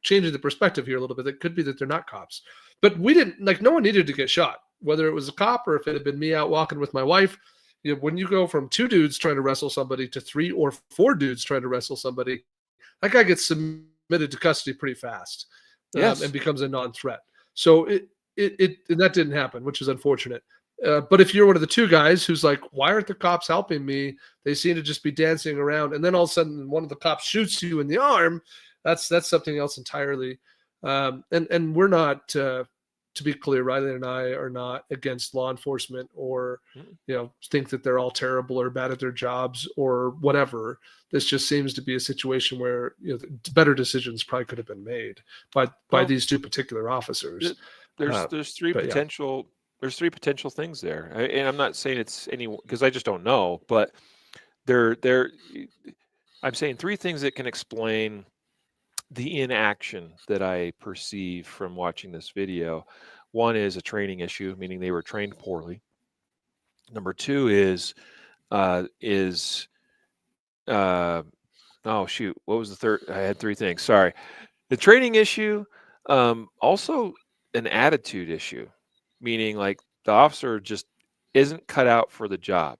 changing the perspective here a little bit. It could be that they're not cops, but we didn't, like, no one needed to get shot, whether it was a cop or if it had been me out walking with my wife. When you go from 2 dudes trying to wrestle somebody to 3 or 4 dudes trying to wrestle somebody, that guy gets submitted to custody pretty fast. Yes. And becomes a non-threat. So and that didn't happen, which is unfortunate. But if you're one of the 2 guys who's like, why aren't the cops helping me? They seem to just be dancing around. And then all of a sudden one of the cops shoots you in the arm. That's something else entirely. And we're not, to be clear, Riley and I are not against law enforcement or, think that they're all terrible or bad at their jobs or whatever. This just seems to be a situation where better decisions probably could have been made by these 2 particular officers. There's 3 potential. Yeah. There's 3 potential things there, and I'm not saying it's any, because I just don't know, but I'm saying 3 things that can explain the inaction that I perceive from watching this video. One is a training issue, meaning they were trained poorly. Number 2 is oh shoot, what was the third? I had 3 things. Sorry. The training issue, also an attitude issue, meaning like the officer just isn't cut out for the job.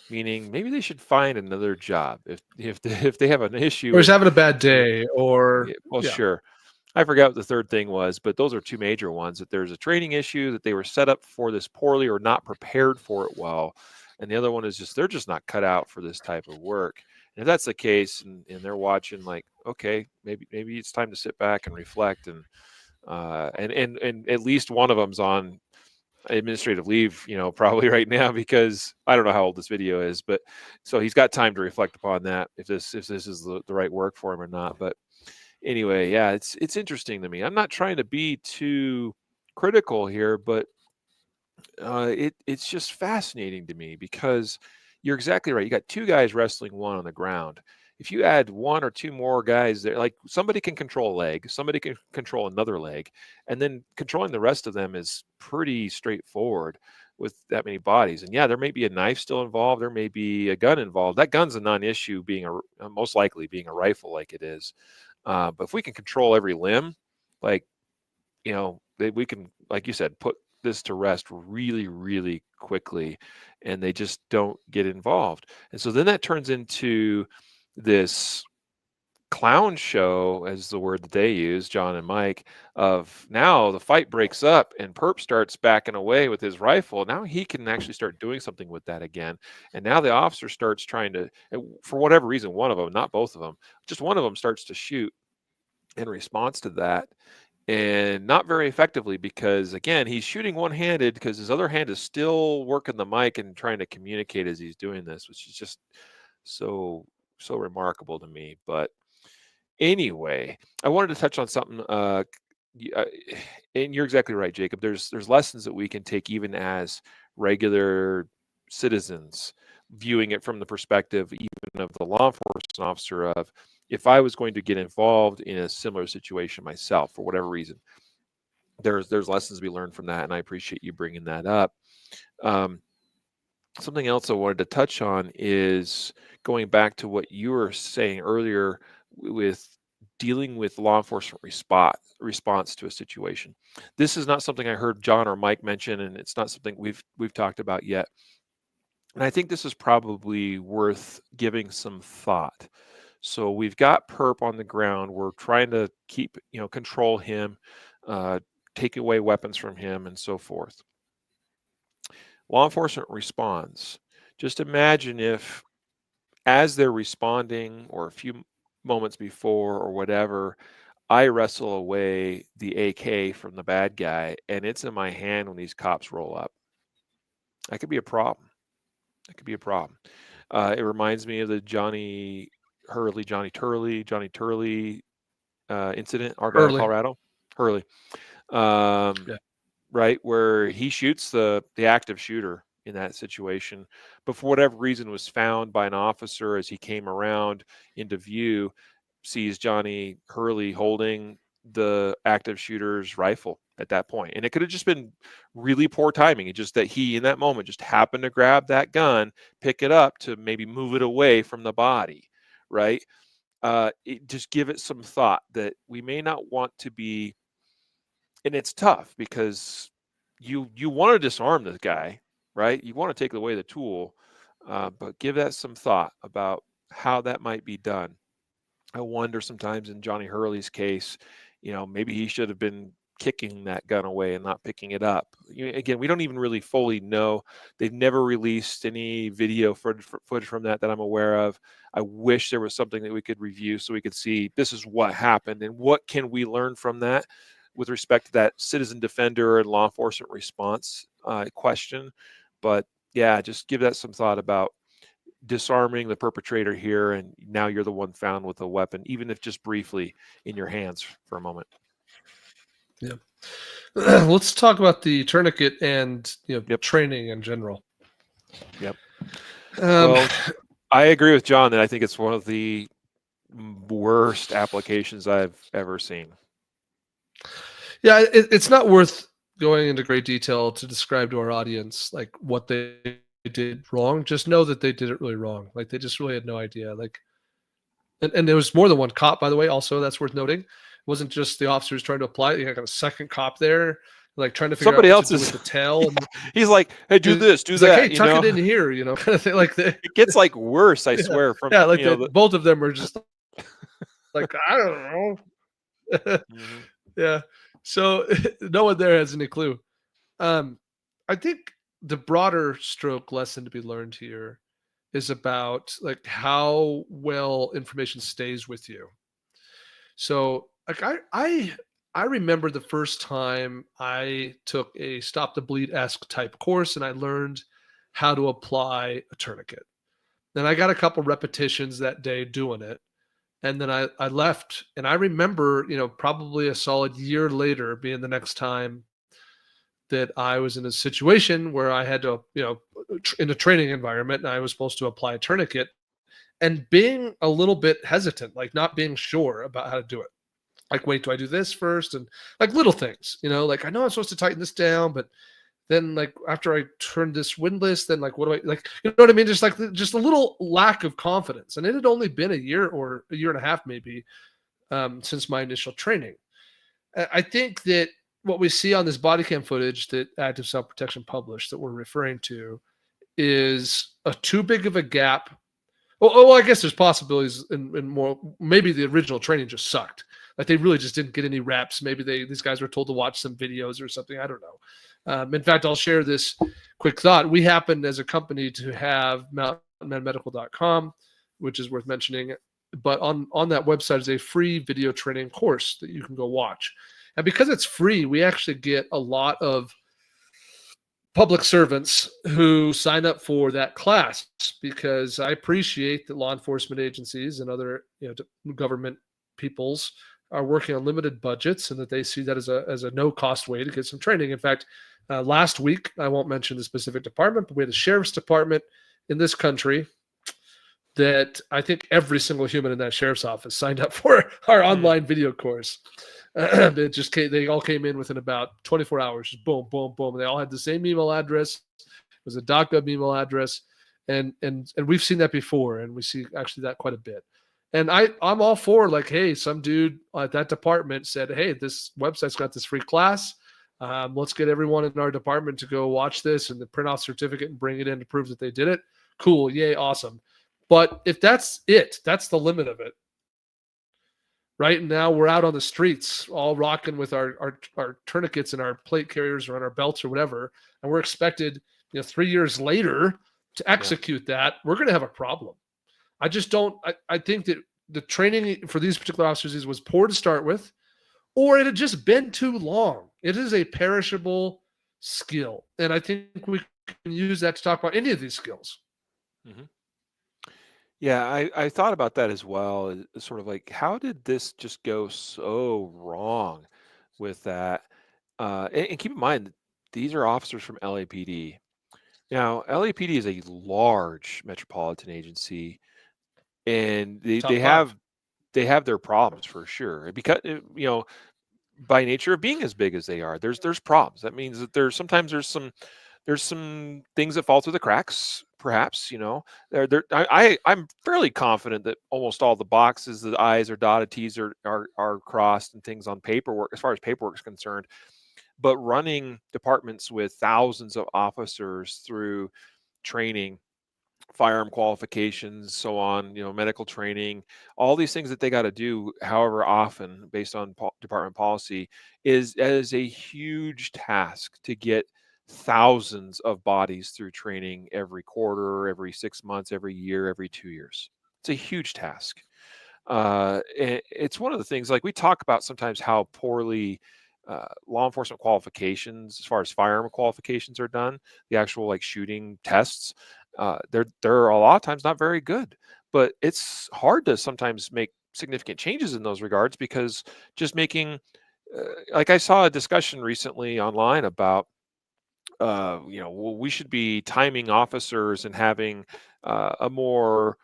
Meaning maybe they should find another job if they have an issue. Or he's having a bad day, or sure. I forgot what the third thing was, but those are 2 major ones. That there's a training issue, that they were set up for this poorly or not prepared for it well, and the other one is just they're just not cut out for this type of work. And if that's the case, and they're watching, like, okay, maybe it's time to sit back and reflect, and at least one of them's on administrative leave, probably right now, because I don't know how old this video is, but so he's got time to reflect upon that, if this is the right work for him or not. But anyway, yeah, it's interesting to me. I'm not trying to be too critical here, but it's just fascinating to me, because you're exactly right. You got 2 guys wrestling one on the ground. If you add 1 or 2 more guys there, like somebody can control a leg, somebody can control another leg, and then controlling the rest of them is pretty straightforward with that many bodies. And yeah, there may be a knife still involved. There may be a gun involved. That gun's a non-issue, being most likely being a rifle like it is. But if we can control every limb, like, we can, like you said, put this to rest really, really quickly, and they just don't get involved. And so then that turns into this clown show, as the word that they use, John and Mike, of now the fight breaks up and Perp starts backing away with his rifle. Now he can actually start doing something with that again. And now the officer starts trying to, for whatever reason, one of them, not both of them, just one of them starts to shoot in response to that. And not very effectively, because again, he's shooting one-handed because his other hand is still working the mic and trying to communicate as he's doing this, which is just so remarkable to me. But anyway, I wanted to touch on something, and you're exactly right, Jacob. There's lessons that we can take even as regular citizens, viewing it from the perspective even of the law enforcement officer, of if I was going to get involved in a similar situation myself for whatever reason. There's lessons to be learned from that, and I appreciate you bringing that up. Something else I wanted to touch on is going back to what you were saying earlier with dealing with law enforcement response to a situation. This is not something I heard John or Mike mention, and it's not something we've talked about yet. And I think this is probably worth giving some thought. So we've got Perp on the ground. We're trying to keep, control him, uh, take away weapons from him, and so forth. Law enforcement responds. Just imagine if, as they're responding, or a few moments before, or whatever, I wrestle away the AK from the bad guy, and it's in my hand when these cops roll up. That could be a problem. That could be a problem. It reminds me of the Johnny Turley incident, our guy in Early. Colorado, Hurley, um, Yeah. right, where he shoots the active shooter in that situation, but for whatever reason was found by an officer as he came around into view, sees Johnny Hurley holding the active shooter's rifle at that point. And it could have just been really poor timing. It just that he, in that moment, just happened to grab that gun, pick it up to maybe move it away from the body, right? Just give it some thought that we may not want to be, and it's tough because you want to disarm this guy, right? You want to take away the tool, but give that some thought about how that might be done. I wonder sometimes in Johnny Hurley's case, maybe he should have been kicking that gun away and not picking it up. Again, we don't even really fully know. They've never released any video footage from that I'm aware of. I wish there was something that we could review so we could see this is what happened and what can we learn from that with respect to that citizen defender and law enforcement response question. But yeah, just give that some thought about disarming the perpetrator here, and now you're the one found with a weapon, even if just briefly in your hands for a moment. Yeah. Let's talk about the tourniquet and Yep. training in general. Yep. Um, Well, I agree with John that I think it's one of the worst applications I've ever seen. yeah, it's not worth going into great detail to describe to our audience like what they did wrong. Just know that they did it really wrong. Like they just really had no idea. Like, and there was more than one cop, by the way. Also, that's worth noting. It wasn't just the officers trying to apply it. You got a second cop there, like trying to figure Somebody out what else to do is with the tail. And he's like, hey, do this, do he's that. like, hey, tuck it in here, kind of thing. Like it gets like worse, I swear. From yeah, like that. Both of them are just like, I don't know. Mhm. Yeah. So no one there has any clue. I think the broader stroke lesson to be learned here is about like how well information stays with you. So like I remember the first time I took a stop the bleed-esque type course and I learned how to apply a tourniquet. Then I got a couple repetitions that day doing it. And then I left. And I remember, probably a solid year later being the next time that I was in a situation where I had to, in a training environment, and I was supposed to apply a tourniquet and being a little bit hesitant, like not being sure about how to do it. Like, wait, do I do this first? And like little things, like I know I'm supposed to tighten this down, but then like after I turn this windlass, then like what do I like? You know what I mean? Just a little lack of confidence. And it had only been a year or a year and a half maybe since my initial training. I think that what we see on this body cam footage that Active Self Protection published that we're referring to is a too big of a gap. Oh, I guess there's possibilities in more. Maybe the original training just sucked. Like they really just didn't get any reps. Maybe these guys were told to watch some videos or something. I don't know. In fact, I'll share this quick thought. We happen as a company to have mountainmanmedical.com, which is worth mentioning. But on that website is a free video training course that you can go watch. And because it's free, we actually get a lot of public servants who sign up for that class because I appreciate that law enforcement agencies and other government peoples are working on limited budgets and that they see that as a no cost way to get some training. In fact, last week, I won't mention the specific department, but we had a sheriff's department in this country that I think every single human in that sheriff's office signed up for our online video course. They all came in within about 24 hours. Just boom, boom, boom. They all had the same email address. It was a .gov email address, and we've seen that before, and we see actually that quite a bit. And I'm all for like, hey, some dude at that department said, hey, this website's got this free class. Let's get everyone in our department to go watch this and print off certificate and bring it in to prove that they did it. Cool. Yay. Awesome. But if that's it, that's the limit of it. Right now we're out on the streets all rocking with our tourniquets and our plate carriers or on our belts or whatever. And we're expected, 3 years later to execute that. We're going to have a problem. I just don't, I think that the training for these particular officers was poor to start with, or it had just been too long. It is a perishable skill. And I think we can use that to talk about any of these skills. Mm-hmm. Yeah, I thought about that as well. Sort of like, how did this just go so wrong with that? And keep in mind, these are officers from LAPD. Now, LAPD is a large metropolitan agency, and Top five. they have their problems for sure. Because by nature of being as big as they are, there's problems. That means that there's some things that fall through the cracks, perhaps. I'm fairly confident that almost all the boxes, the I's are dotted, T's are crossed, and things on paperwork, as far as paperwork is concerned. But running departments with thousands of officers through training, firearm qualifications, so on, medical training, all these things that they got to do, however often, based on department policy, is a huge task to get thousands of bodies through training every quarter, every 6 months, every year, every 2 years. It's a huge task. It's one of the things, like we talk about sometimes, how poorly law enforcement qualifications, as far as firearm qualifications, are done. The actual like shooting tests, they're a lot of times not very good. But it's hard to sometimes make significant changes in those regards, because just making, like I saw a discussion recently online about, we should be timing officers and having a more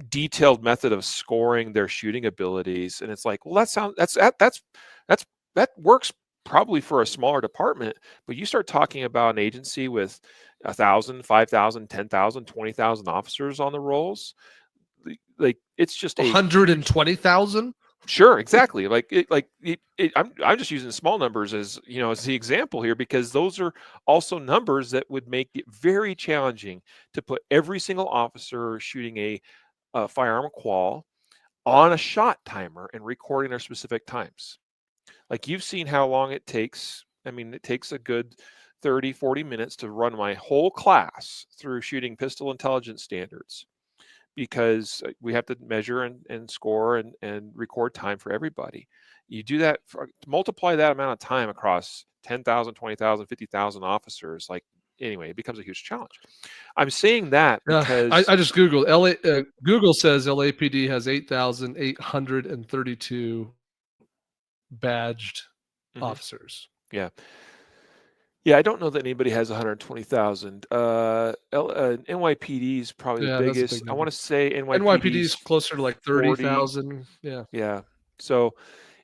detailed method of scoring their shooting abilities. And it's like, well, that works probably for a smaller department, but you start talking about an agency with 1,000, 5,000, 10,000, 20,000 officers on the rolls. Like it's just 120,000. Sure, exactly. I'm just using small numbers as as the example here, because those are also numbers that would make it very challenging to put every single officer shooting a firearm qual on a shot timer and recording their specific times. Like, you've seen how long it takes. I mean, it takes a good 30, 40 minutes to run my whole class through shooting pistol intelligence standards, because we have to measure and score and record time for everybody. You do that, multiply that amount of time across 10,000, 20,000, 50,000 officers. Like, anyway, it becomes a huge challenge. I'm saying that because I just Googled Google says LAPD has 8,832 badged officers. Yeah. Yeah, I don't know that anybody has 120,000. NYPD is probably the biggest. I want to say NYPD is closer to like 30,000. Yeah. Yeah. So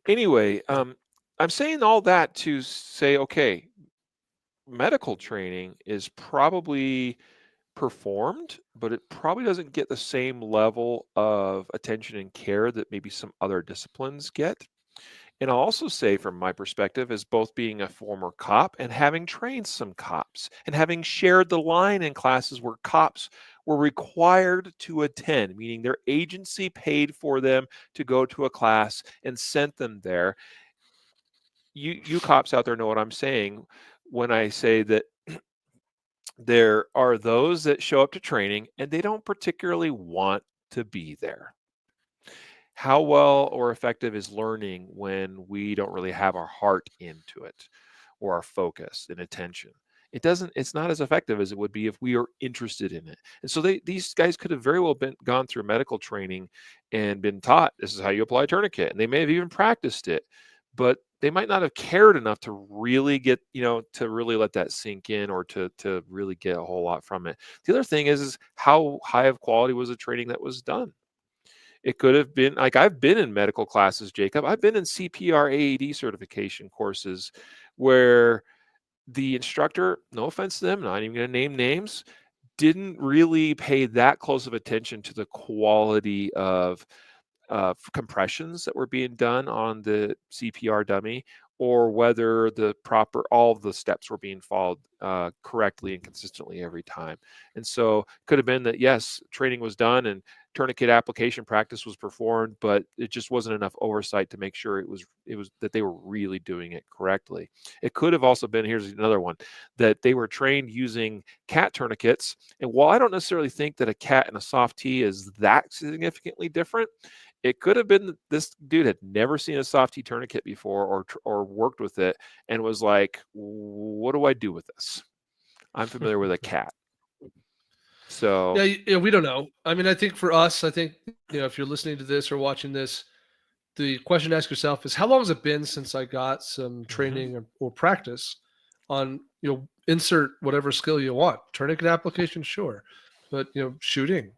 anyway, I'm saying all that to say, okay, medical training is probably performed, but it probably doesn't get the same level of attention and care that maybe some other disciplines get. And I'll also say, from my perspective, as both being a former cop and having trained some cops and having shared the line in classes where cops were required to attend, meaning their agency paid for them to go to a class and sent them there. You cops out there know what I'm saying when I say that there are those that show up to training and they don't particularly want to be there. How well or effective is learning when we don't really have our heart into it, or our focus and attention? It's not as effective as it would be if we are interested in it. And so these guys could have very well gone through medical training and been taught, this is how you apply a tourniquet. And they may have even practiced it, but they might not have cared enough to really get, to really let that sink in, or to really get a whole lot from it. The other thing is how high of quality was the training that was done? It could have been, like, I've been in medical classes, Jacob. I've been in CPR AED certification courses where the instructor, no offense to them, not even going to name names, didn't really pay that close of attention to the quality of compressions that were being done on the CPR dummy, or whether all of the steps were being followed correctly and consistently every time. And so it could have been that, yes, training was done and tourniquet application practice was performed, but it just wasn't enough oversight to make sure it was that they were really doing it correctly. It could have also been, here's another one, that they were trained using cat tourniquets. And while I don't necessarily think that a cat and a soft T is that significantly different, it could have been that this dude had never seen a soft T tourniquet before or worked with it and was like, what do I do with this? I'm familiar with a cat. So yeah, we don't know. I mean, I think for us, if you're listening to this or watching this, the question to ask yourself is, how long has it been since I got some training or practice on, insert whatever skill you want. Tourniquet application, sure, but shooting,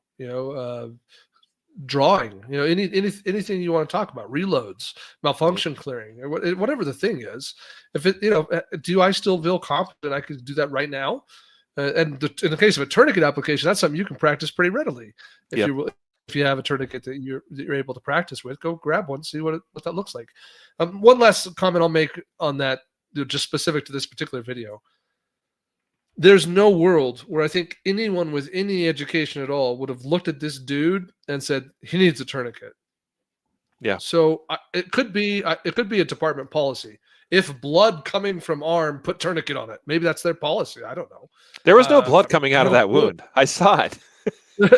drawing, anything you want to talk about, reloads, malfunction clearing, or whatever the thing is. If it, do I still feel confident I could do that right now? In the case of a tourniquet application, that's something you can practice pretty readily. If you have a tourniquet that you're able to practice with, go grab one, see what that looks like. One last comment I'll make on that, just specific to this particular video. There's no world where I think anyone with any education at all would have looked at this dude and said he needs a tourniquet. Yeah. So it could be a department policy. If blood coming from arm, put tourniquet on it. Maybe that's their policy. I don't know. There was no blood coming out of that wound. I saw it.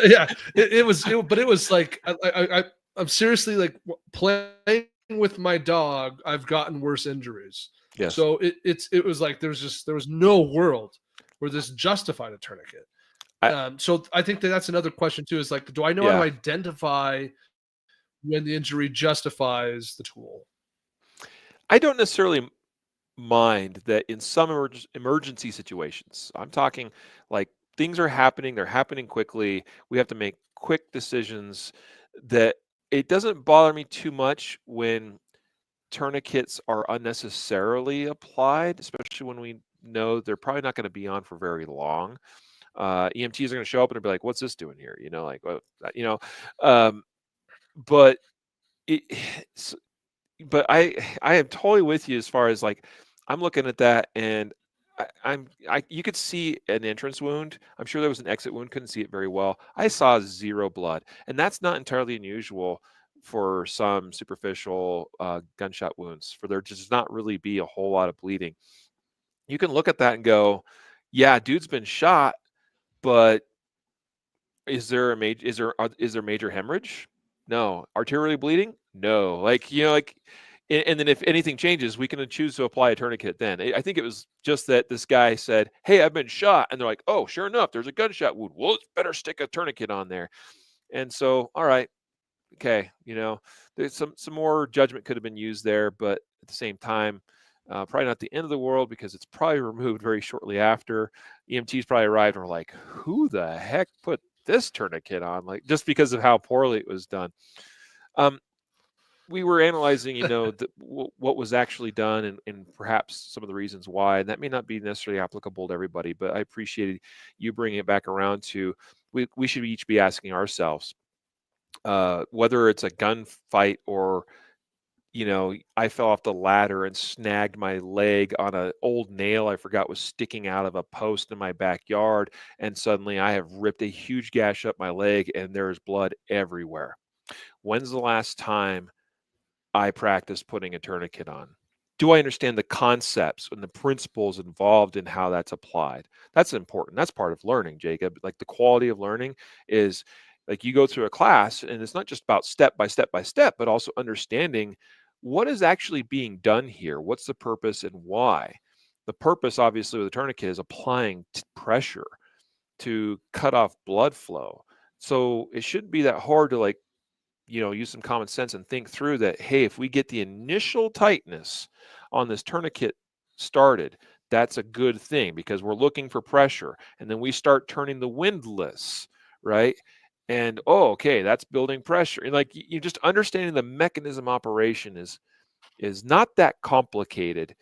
Yeah, it was like I'm seriously like playing with my dog. I've gotten worse injuries. Yes. So it was like there was no world where this justified a tourniquet. So I think that's another question too. Is like, do I know how to identify when the injury justifies the tool? I don't necessarily mind that in some emergency situations. I'm talking like things are happening, they're happening quickly. We have to make quick decisions. That it doesn't bother me too much when tourniquets are unnecessarily applied, especially when we know they're probably not going to be on for very long. EMTs are going to show up and be like, "What's this doing here?" But but I am totally with you as far as like I'm looking at that and you could see an entrance wound. I'm sure there was an exit wound. Couldn't see it very well. I saw zero blood, and that's not entirely unusual for some superficial gunshot wounds. For there does not really be a whole lot of bleeding. You can look at that and go, "Yeah, dude's been shot, but is there major hemorrhage? No. Arterially bleeding? No." And then if anything changes, we can choose to apply a tourniquet then. I think it was just that this guy said, "Hey, I've been shot." And they're like, "Oh, sure enough, there's a gunshot wound. Well, it's better stick a tourniquet on there." And so, all right, okay, there's some more judgment could have been used there, but at the same time, probably not the end of the world because it's probably removed very shortly after. EMTs probably arrived and were like, "Who the heck put this tourniquet on?" Like, just because of how poorly it was done. We were analyzing, what was actually done and perhaps some of the reasons why, and that may not be necessarily applicable to everybody, but I appreciated you bringing it back around to we should each be asking ourselves, whether it's a gunfight or, I fell off the ladder and snagged my leg on an old nail I forgot was sticking out of a post in my backyard, and suddenly I have ripped a huge gash up my leg and there is blood everywhere. When's the last time I practiced putting a tourniquet on? Do I understand the concepts and the principles involved in how that's applied? That's important. That's part of learning, Jacob. Like the quality of learning is like you go through a class and it's not just about step by step by step, but also understanding what is actually being done here. What's the purpose and why? The purpose, obviously, with a tourniquet is applying pressure to cut off blood flow. So it shouldn't be that hard to use some common sense and think through that, hey, if we get the initial tightness on this tourniquet started, that's a good thing because we're looking for pressure. And then we start turning the windlass, right? And, okay, that's building pressure. And like you just understanding the mechanism operation is not that complicated.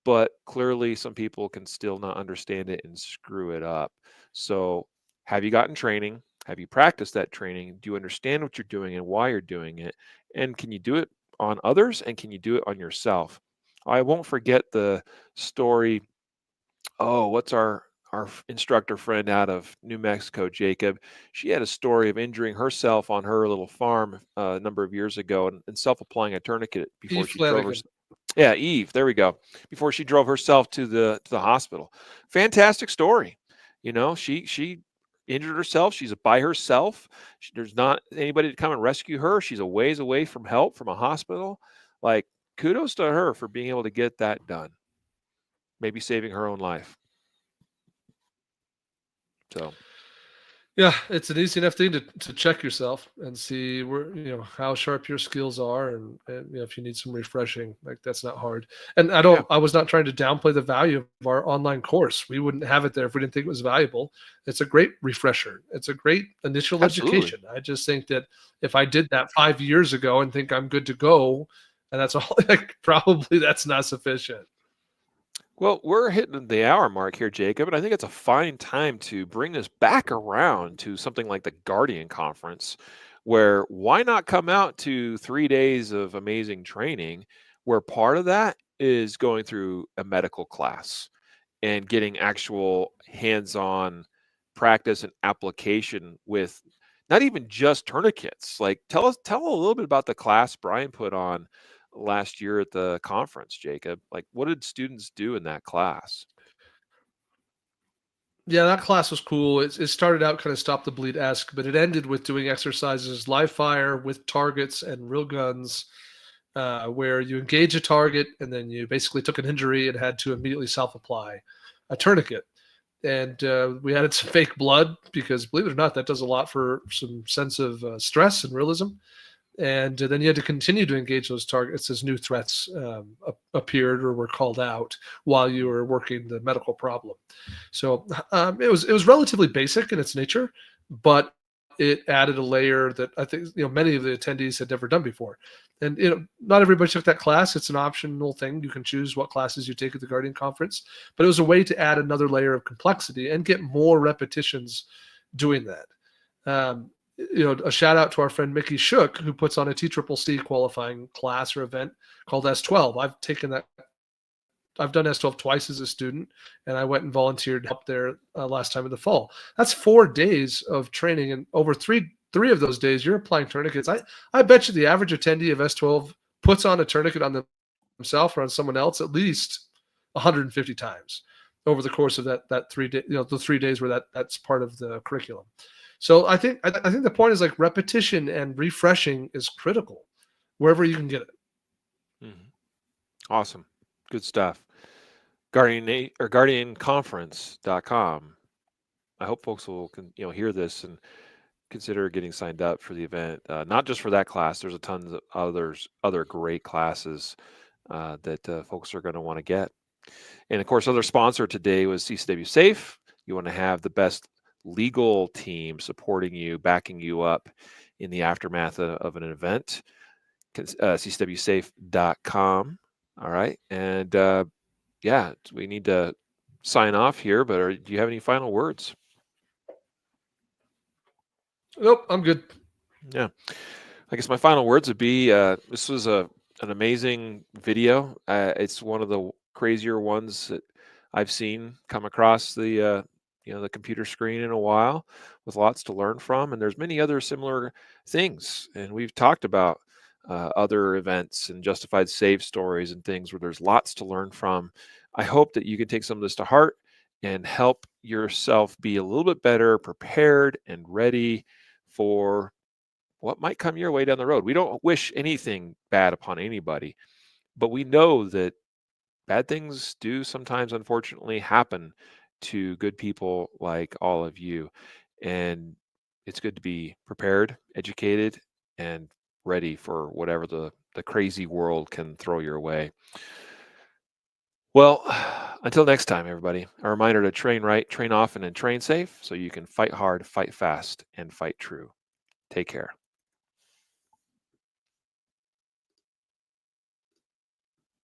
But clearly some people can still not understand it and screw it up. So have you gotten training? Have you practiced that training? Do you understand what you're doing and why you're doing it? And can you do it on others? And can you do it on yourself? I won't forget the story. Oh, what's our instructor friend out of New Mexico, Jacob? She had a story of injuring herself on her little farm a number of years ago, and self-applying a tourniquet before Eve she drove her. Flanagan. Yeah, Eve. There we go. Before she drove herself to the hospital. Fantastic story. She injured herself. She's by herself. There's not anybody to come and rescue her. She's a ways away from help from a hospital. Like, kudos to her for being able to get that done. Maybe saving her own life. So, Yeah, it's an easy enough thing to check yourself and see where how sharp your skills are, and if you need some refreshing, like that's not hard. And yeah, I was not trying to downplay the value of our online course. We wouldn't have it there if we didn't think it was valuable. It's a great refresher. It's a great initial absolutely. education. I just think that if I did that 5 years ago and think I'm good to go, and that's all, like, probably that's not sufficient. Well, we're hitting the hour mark here, Jacob, and I think it's a fine time to bring this back around to something like the Guardian Conference, where why not come out to 3 days of amazing training, where part of that is going through a medical class and getting actual hands-on practice and application with not even just tourniquets. Like, tell a little bit about the class Brian put on last year at the conference, Jacob. Like, what did students do in that class? Yeah, that class was cool. It started out kind of stop the bleed esque, but it ended with doing exercises live fire with targets and real guns, where you engage a target and then you basically took an injury and had to immediately self apply a tourniquet. And we added some fake blood because, believe it or not, that does a lot for some sense of stress and realism. And then you had to continue to engage those targets as new threats appeared or were called out while you were working the medical problem. So it was relatively basic in its nature, but it added a layer that I think many of the attendees had never done before. And not everybody took that class. It's an optional thing. You can choose what classes you take at the Guardian Conference, but it was a way to add another layer of complexity and get more repetitions doing that. Um, a shout out to our friend Mickey Shook, who puts on a TCCC qualifying class or event called S12. I've done S12 twice as a student, and I went and volunteered up there last time in the fall. That's 4 days of training, and over three of those days, you're applying tourniquets. I bet you the average attendee of S12 puts on a tourniquet on themselves or on someone else at least 150 times over the course of that 3 day, the 3 days where that's part of the curriculum. So I think the point is, like, repetition and refreshing is critical wherever you can get it. Mhm. Awesome. Good stuff. Guardianconference.com. I hope folks will hear this and consider getting signed up for the event. Not just for that class. There's a tons of other great classes that folks are going to want to get. And of course, other sponsor today was CCW Safe. You want to have the best legal team supporting you, backing you up in the aftermath of an event. CCWSafe.com. All right. And yeah, we need to sign off here, but do you have any final words? Nope, I'm good. Yeah. I guess my final words would be this was an amazing video. It's one of the crazier ones that I've seen come across the computer screen in a while, with lots to learn from. And there's many other similar things. And we've talked about other events and justified save stories and things where there's lots to learn from. I hope that you can take some of this to heart and help yourself be a little bit better prepared and ready for what might come your way down the road. We don't wish anything bad upon anybody, but we know that bad things do sometimes, unfortunately, happen to good people like all of you. And it's good to be prepared, educated, and ready for whatever the crazy world can throw your way. Well, until next time, everybody, a reminder to train right, train often, and train safe so you can fight hard, fight fast, and fight true. Take care.